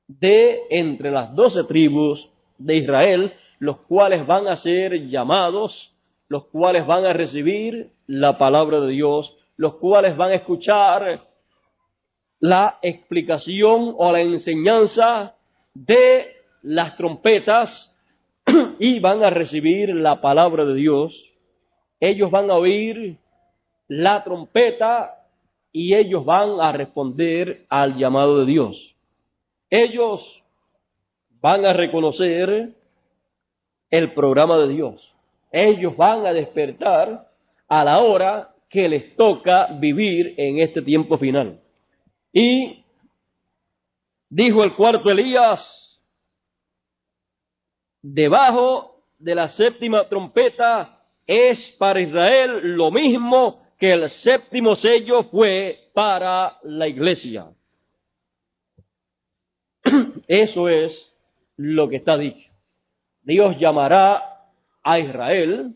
de entre las 12 tribus de Israel, los cuales van a ser llamados, los cuales van a recibir la palabra de Dios, los cuales van a escuchar la explicación o la enseñanza de las trompetas y van a recibir la palabra de Dios. Ellos van a oír la trompeta y ellos van a responder al llamado de Dios. Ellos van a reconocer el programa de Dios. Ellos van a despertar a la hora que les toca vivir en este tiempo final. Y dijo el cuarto Elías: debajo de la séptima trompeta es para Israel lo mismo que el séptimo sello fue para la iglesia. Eso es lo que está dicho. Dios llamará a Israel,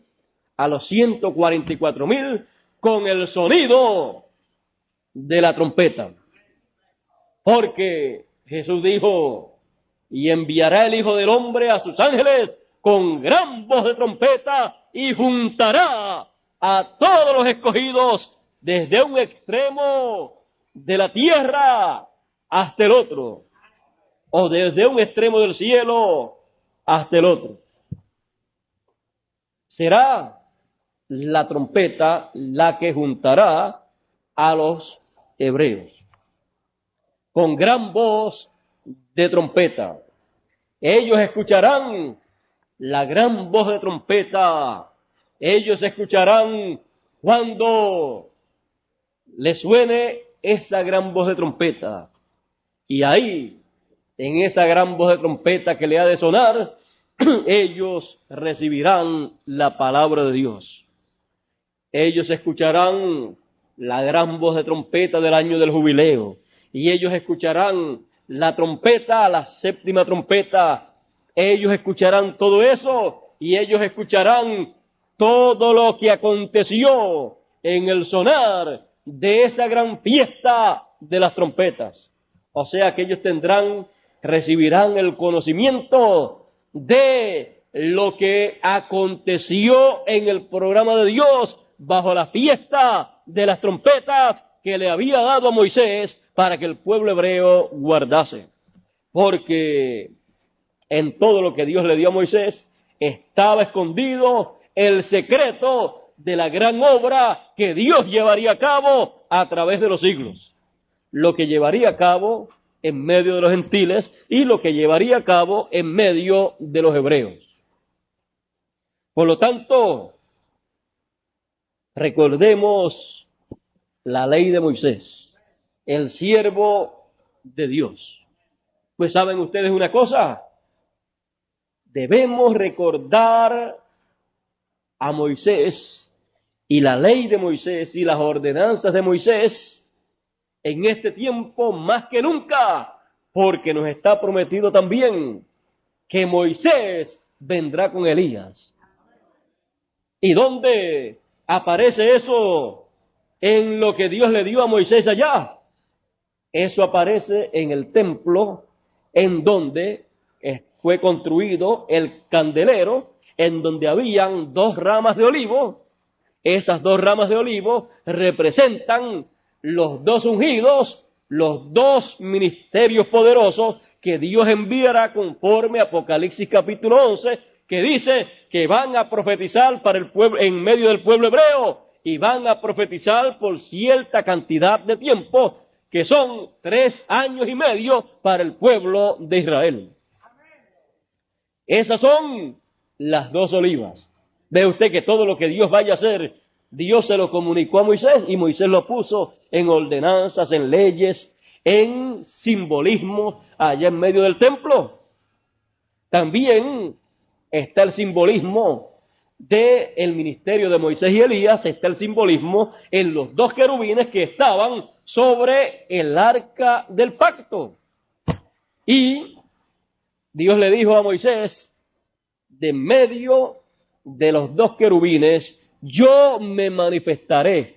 a los 144,000, con el sonido de la trompeta. Porque Jesús dijo: y enviará el Hijo del Hombre a sus ángeles con gran voz de trompeta, y juntará a todos los escogidos desde un extremo de la tierra hasta el otro, o desde un extremo del cielo hasta el otro. Será la trompeta la que juntará a los hebreos con gran voz de trompeta. Ellos escucharán la gran voz de trompeta. Ellos escucharán cuando les suene esa gran voz de trompeta. Y ahí, en esa gran voz de trompeta que le ha de sonar, ellos recibirán la palabra de Dios. Ellos escucharán la gran voz de trompeta del año del jubileo. Y ellos escucharán la trompeta, la séptima trompeta. Ellos escucharán todo eso, y ellos escucharán todo lo que aconteció en el sonar de esa gran fiesta de las trompetas. O sea que ellos recibirán el conocimiento de lo que aconteció en el programa de Dios bajo la fiesta de las trompetas que le había dado a Moisés para que el pueblo hebreo guardase. Porque en todo lo que Dios le dio a Moisés estaba escondido el secreto de la gran obra que Dios llevaría a cabo a través de los siglos. Lo que llevaría a cabo en medio de los gentiles y lo que llevaría a cabo en medio de los hebreos. Por lo tanto, recordemos la ley de Moisés, el siervo de Dios. Pues saben ustedes una cosa, debemos recordar a Moisés y la ley de Moisés y las ordenanzas de Moisés en este tiempo más que nunca, porque nos está prometido también que Moisés vendrá con Elías. ¿Y dónde aparece eso en lo que Dios le dio a Moisés allá? Eso aparece en el templo en donde fue construido el candelero, en donde habían 2 ramas de olivo. Esas 2 ramas de olivo representan los 2 ungidos, los 2 ministerios poderosos que Dios enviará conforme a Apocalipsis capítulo 11, que dice que van a profetizar para el pueblo, en medio del pueblo hebreo, y van a profetizar por cierta cantidad de tiempo, que son 3 años y medio para el pueblo de Israel. Esas son las 2 olivas. Ve usted que todo lo que Dios vaya a hacer, Dios se lo comunicó a Moisés, y Moisés lo puso en ordenanzas, en leyes, en simbolismo allá en medio del templo. También está el simbolismo del ministerio de Moisés y Elías, está el simbolismo en los dos querubines que estaban sobre el arca del pacto. Y Dios le dijo a Moisés, de medio de los dos querubines, yo me manifestaré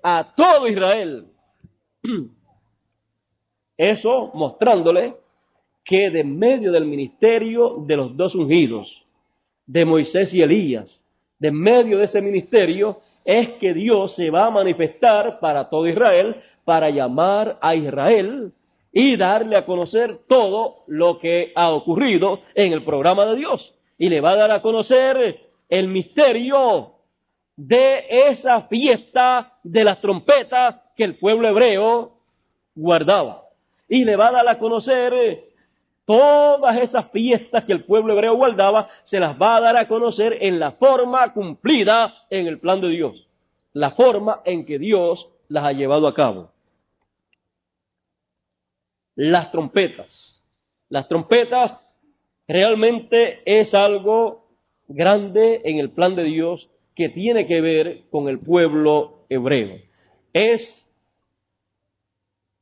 a todo Israel. Eso mostrándole que de medio del ministerio de los dos ungidos, de Moisés y Elías, de medio de ese ministerio, es que Dios se va a manifestar para todo Israel, para llamar a Israel y darle a conocer todo lo que ha ocurrido en el programa de Dios. Y le va a dar a conocer el misterio de esa fiesta de las trompetas que el pueblo hebreo guardaba. Y le va a dar a conocer todas esas fiestas que el pueblo hebreo guardaba, se las va a dar a conocer en la forma cumplida en el plan de Dios, la forma en que Dios las ha llevado a cabo. Las trompetas realmente es algo grande en el plan de Dios que tiene que ver con el pueblo hebreo. Es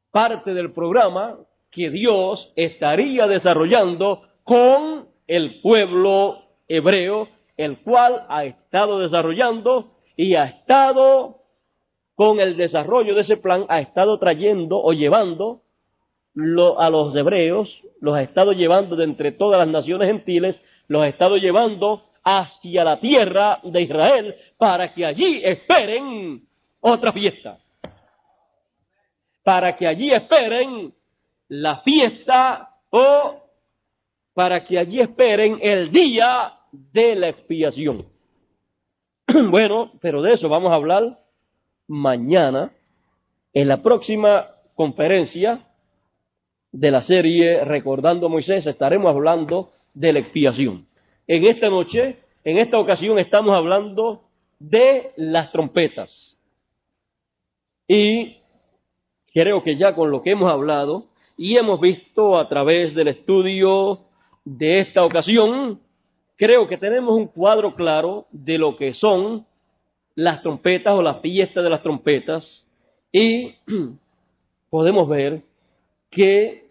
parte del programa que Dios estaría desarrollando con el pueblo hebreo, el cual ha estado desarrollando y ha estado con el desarrollo de ese plan, ha estado trayendo o llevando a los hebreos, los ha estado llevando de entre todas las naciones gentiles, los ha estado llevando hacia la tierra de Israel para que allí esperen otra fiesta, para que allí esperen la fiesta o para que allí esperen el día de la expiación. Bueno, pero de eso vamos a hablar mañana en la próxima conferencia de la serie Recordando a Moisés. Estaremos hablando de la expiación. En esta noche, en esta ocasión, estamos hablando de las trompetas. Y creo que ya con lo que hemos hablado y hemos visto a través del estudio de esta ocasión, creo que tenemos un cuadro claro de lo que son las trompetas o la fiesta de las trompetas, y podemos ver que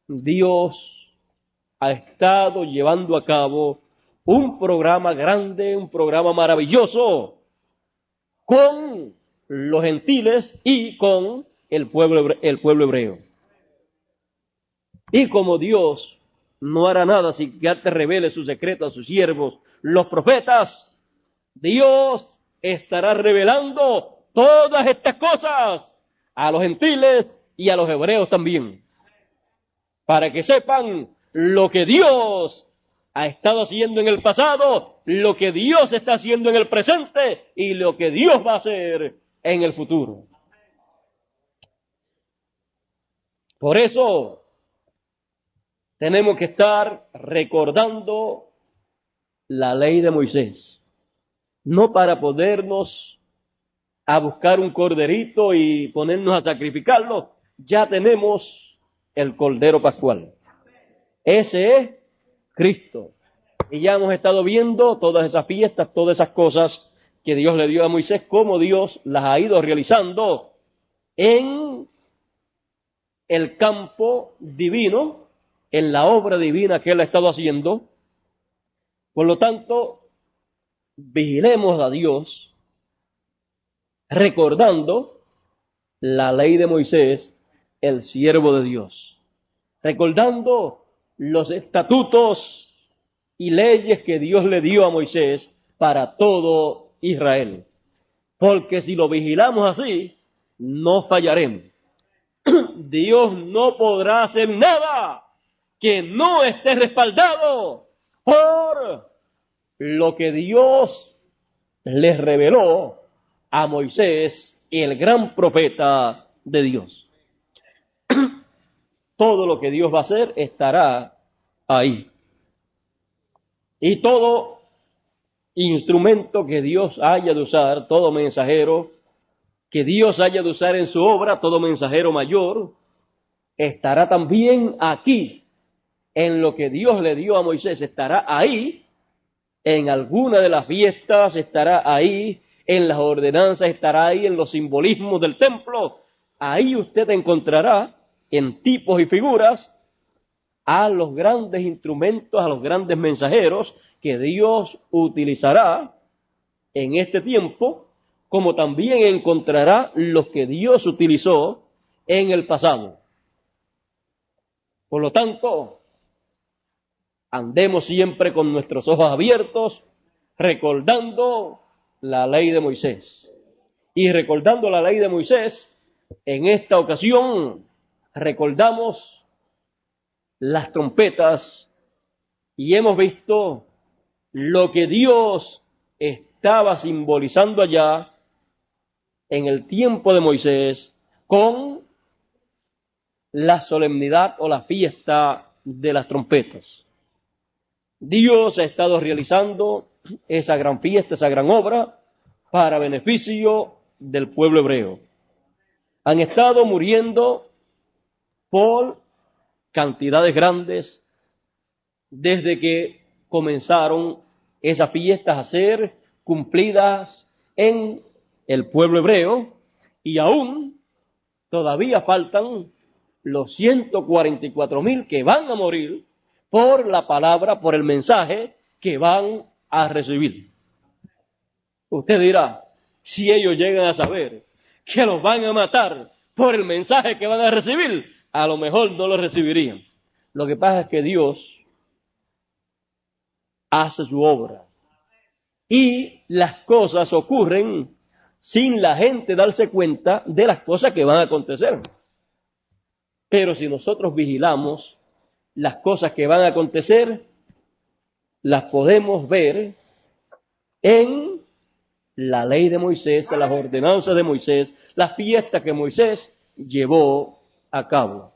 Dios ha estado llevando a cabo un programa grande, un programa maravilloso con los gentiles y con el pueblo hebreo. Y como Dios no hará nada sin que te revele su secreto a sus siervos, los profetas, Dios estará revelando todas estas cosas a los gentiles y a los hebreos también, para que sepan lo que Dios ha estado haciendo en el pasado, lo que Dios está haciendo en el presente y lo que Dios va a hacer en el futuro. Por eso tenemos que estar recordando la ley de Moisés, no para podernos a buscar un corderito y ponernos a sacrificarlo. Ya tenemos el Cordero Pascual. Ese es Cristo. Y ya hemos estado viendo todas esas fiestas, todas esas cosas que Dios le dio a Moisés, cómo Dios las ha ido realizando en el campo divino, en la obra divina que Él ha estado haciendo. Por lo tanto, vigilemos a Dios recordando la ley de Moisés, el siervo de Dios, recordando los estatutos y leyes que Dios le dio a Moisés para todo Israel. Porque si lo vigilamos así, no fallaremos. Dios no podrá hacer nada que no esté respaldado por lo que Dios les reveló a Moisés, el gran profeta de Dios. Todo lo que Dios va a hacer estará ahí. Y todo instrumento que Dios haya de usar, todo mensajero, que Dios haya de usar en su obra, todo mensajero mayor, estará también aquí, en lo que Dios le dio a Moisés, estará ahí, en alguna de las fiestas, estará ahí, en las ordenanzas, estará ahí, en los simbolismos del templo. Ahí usted encontrará, en tipos y figuras, a los grandes instrumentos, a los grandes mensajeros que Dios utilizará en este tiempo, como también encontrará los que Dios utilizó en el pasado. Por lo tanto, andemos siempre con nuestros ojos abiertos, recordando la ley de Moisés. Y recordando la ley de Moisés, en esta ocasión recordamos las trompetas y hemos visto lo que Dios estaba simbolizando allá en el tiempo de Moisés con la solemnidad o la fiesta de las trompetas. Dios ha estado realizando esa gran fiesta, esa gran obra, para beneficio del pueblo hebreo. Han estado muriendo por cantidades grandes desde que comenzaron esas fiestas a ser cumplidas en el pueblo hebreo, y aún todavía faltan los 144,000 que van a morir por la palabra, por el mensaje que van a recibir. Usted dirá, si ellos llegan a saber que los van a matar por el mensaje que van a recibir, a lo mejor no lo recibirían. Lo que pasa es que Dios hace su obra y las cosas ocurren sin la gente darse cuenta de las cosas que van a acontecer. Pero si nosotros vigilamos las cosas que van a acontecer, las podemos ver en la ley de Moisés, en las ordenanzas de Moisés, las fiestas que Moisés llevó a cabo.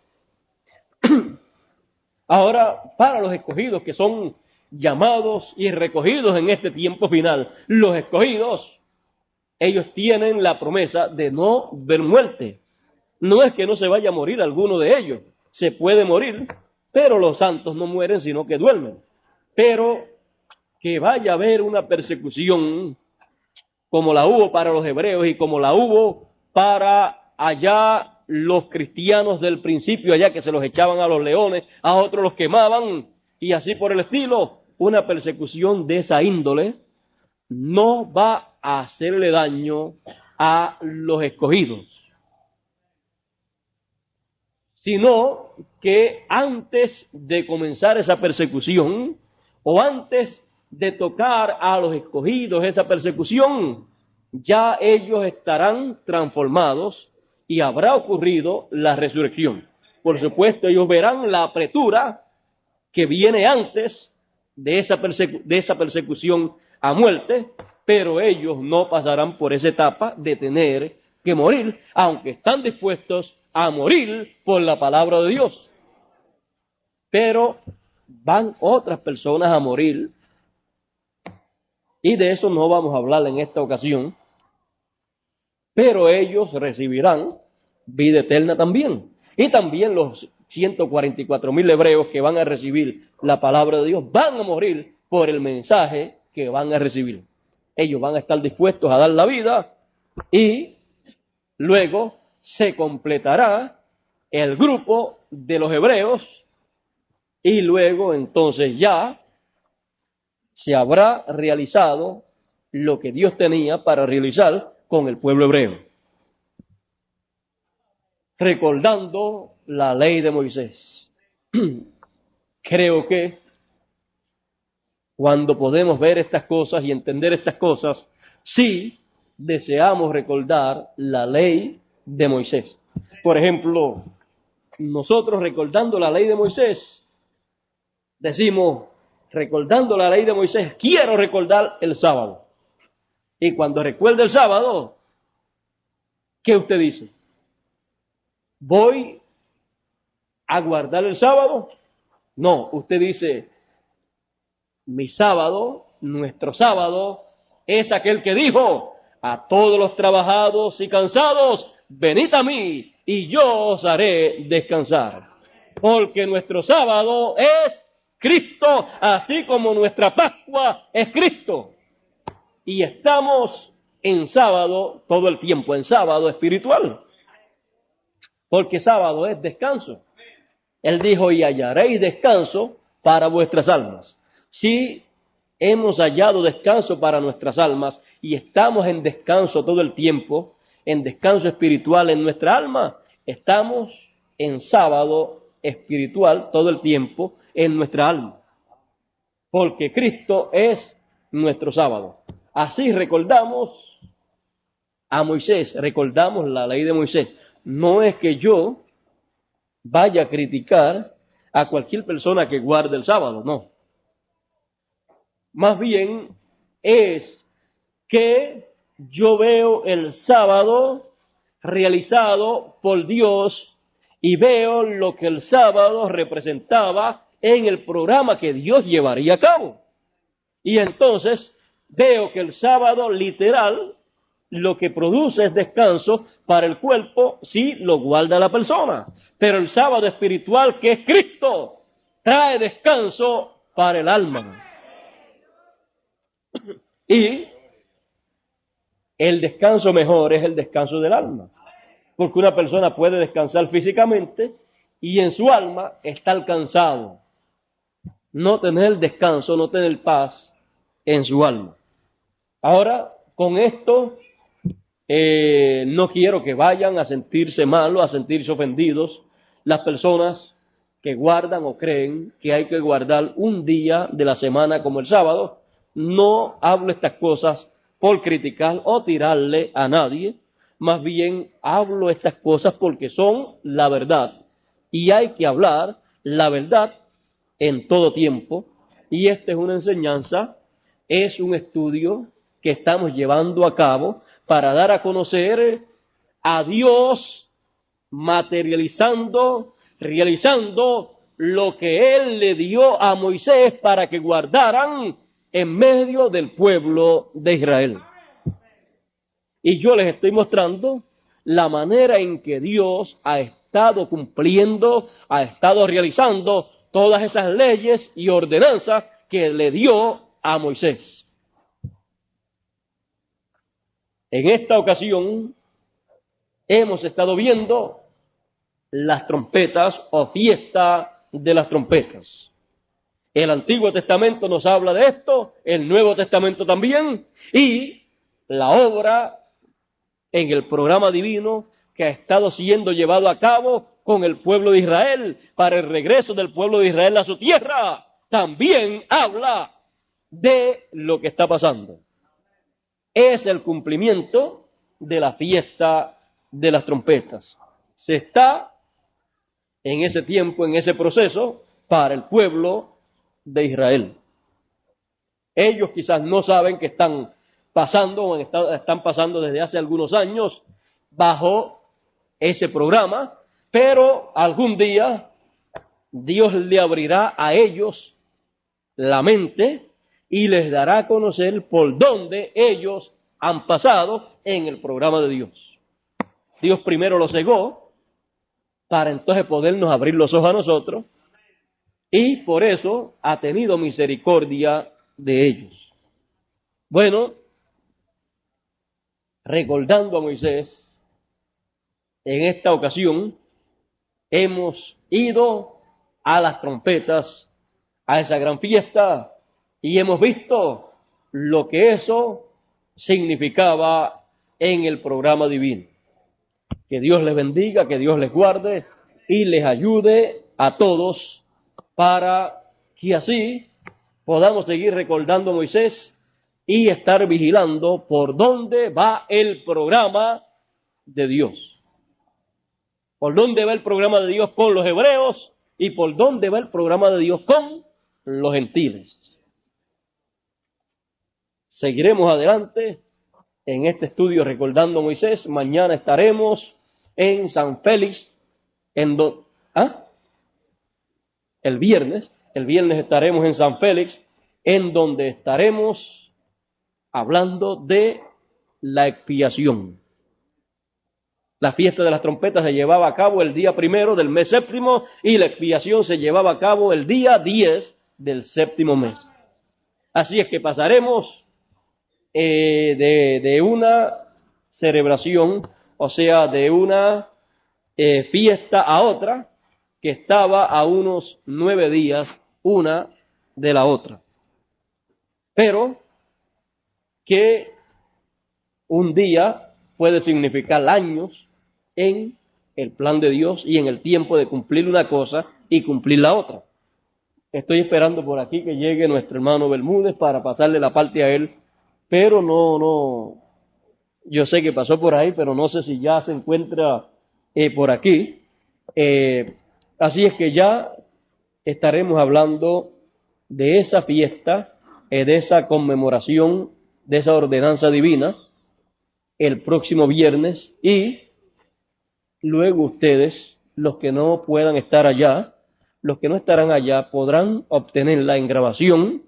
Ahora, para los escogidos que son llamados y recogidos en este tiempo final, los escogidos, ellos tienen la promesa de no ver muerte. No es que no se vaya a morir alguno de ellos, se puede morir, pero los santos no mueren sino que duermen. Pero que vaya a haber una persecución como la hubo para los hebreos y como la hubo para allá los cristianos del principio, allá que se los echaban a los leones, a otros los quemaban y así por el estilo, una persecución de esa índole no va a hacerle daño a los escogidos, sino que antes de comenzar esa persecución o antes de tocar a los escogidos esa persecución, ya ellos estarán transformados y habrá ocurrido la resurrección. Por supuesto, ellos verán la apretura que viene antes de esa persecución a muerte, pero ellos no pasarán por esa etapa de tener que morir, aunque están dispuestos a morir por la palabra de Dios. Pero van otras personas a morir, y de eso no vamos a hablar en esta ocasión, pero ellos recibirán vida eterna también. Y también los 144,000 hebreos que van a recibir la palabra de Dios van a morir por el mensaje que van a recibir. Ellos van a estar dispuestos a dar la vida y luego se completará el grupo de los hebreos y luego entonces ya se habrá realizado lo que Dios tenía para realizar con el pueblo hebreo. Recordando la ley de Moisés. Creo que cuando podemos ver estas cosas y entender estas cosas, sí deseamos recordar la ley de Moisés. Por ejemplo, nosotros recordando la ley de Moisés, decimos, recordando la ley de Moisés, quiero recordar el sábado. Y cuando recuerda el sábado, ¿qué usted dice? ¿Voy a guardar el sábado? No, usted dice, mi sábado, nuestro sábado, es aquel que dijo, a todos los trabajados y cansados, venid a mí y yo os haré descansar. Porque nuestro sábado es Cristo, así como nuestra Pascua es Cristo. Y estamos en sábado todo el tiempo, en sábado espiritual. Porque sábado es descanso. Él dijo, y hallaréis descanso para vuestras almas. Si hemos hallado descanso para nuestras almas y estamos en descanso todo el tiempo, en descanso espiritual en nuestra alma, estamos en sábado espiritual todo el tiempo en nuestra alma. Porque Cristo es nuestro sábado. Así recordamos a Moisés, recordamos la ley de Moisés. No es que yo vaya a criticar a cualquier persona que guarde el sábado, no. Más bien es que yo veo el sábado realizado por Dios y veo lo que el sábado representaba en el programa que Dios llevaría a cabo. Y entonces veo que el sábado literal lo que produce es descanso para el cuerpo si lo guarda la persona. Pero el sábado espiritual, que es Cristo, trae descanso para el alma. Y el descanso mejor es el descanso del alma. Porque una persona puede descansar físicamente y en su alma estar cansado. No tener descanso, no tener paz en su alma. Ahora, con esto, no quiero que vayan a sentirse malos, a sentirse ofendidos las personas que guardan o creen que hay que guardar un día de la semana como el sábado. No hablo estas cosas por criticar o tirarle a nadie, más bien hablo estas cosas porque son la verdad y hay que hablar la verdad en todo tiempo. Y esta es una enseñanza, es un estudio que estamos llevando a cabo para dar a conocer a Dios materializando, realizando lo que Él le dio a Moisés para que guardaran en medio del pueblo de Israel. Y yo les estoy mostrando la manera en que Dios ha estado cumpliendo, ha estado realizando todas esas leyes y ordenanzas que le dio a Moisés. En esta ocasión hemos estado viendo las trompetas o fiesta de las trompetas. El Antiguo Testamento nos habla de esto, el Nuevo Testamento también, y la obra en el programa divino que ha estado siendo llevado a cabo con el pueblo de Israel para el regreso del pueblo de Israel a su tierra, también habla de lo que está pasando. Es el cumplimiento de la fiesta de las trompetas. Se está en ese tiempo, en ese proceso, para el pueblo de Israel. Ellos quizás no saben que están pasando o están pasando desde hace algunos años bajo ese programa, pero algún día Dios le abrirá a ellos la mente y les dará a conocer por dónde ellos han pasado en el programa de Dios. Dios primero los cegó para entonces podernos abrir los ojos a nosotros y por eso ha tenido misericordia de ellos. Bueno, recordando a Moisés, en esta ocasión hemos ido a las trompetas, a esa gran fiesta, y hemos visto lo que eso significaba en el programa divino. Que Dios les bendiga, que Dios les guarde y les ayude a todos para que así podamos seguir recordando a Moisés y estar vigilando por dónde va el programa de Dios. Por dónde va el programa de Dios con los hebreos y por dónde va el programa de Dios con los gentiles. Seguiremos adelante en este estudio recordando a Moisés. Mañana estaremos en San Félix, el viernes estaremos en San Félix, en donde estaremos hablando de la expiación. La fiesta de las trompetas se llevaba a cabo el día 1 del mes séptimo y la expiación se llevaba a cabo el día 10 del séptimo mes. Así es que pasaremos de una celebración, o sea, de una fiesta a otra, que estaba a unos 9 días una de la otra. Pero que un día puede significar años en el plan de Dios y en el tiempo de cumplir una cosa y cumplir la otra. Estoy esperando por aquí que llegue nuestro hermano Bermúdez para pasarle la parte a él, pero no, yo sé que pasó por ahí, pero no sé si ya se encuentra por aquí. Así es que ya estaremos hablando de esa fiesta, de esa conmemoración, de esa ordenanza divina, el próximo viernes, y luego ustedes, los que no puedan estar allá, los que no estarán allá, podrán obtenerla en grabación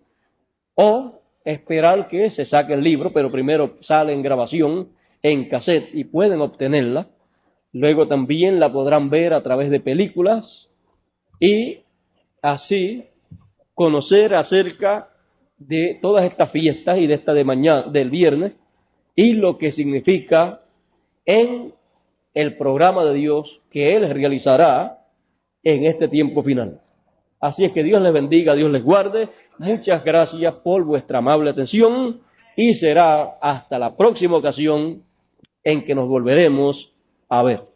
o esperar que se saque el libro, pero primero sale en grabación, en cassette, y pueden obtenerla. Luego también la podrán ver a través de películas y así conocer acerca de todas estas fiestas y de esta de mañana, del viernes, y lo que significa en el programa de Dios que Él realizará en este tiempo final. Así es que Dios les bendiga, Dios les guarde. Muchas gracias por vuestra amable atención y será hasta la próxima ocasión en que nos volveremos a ver.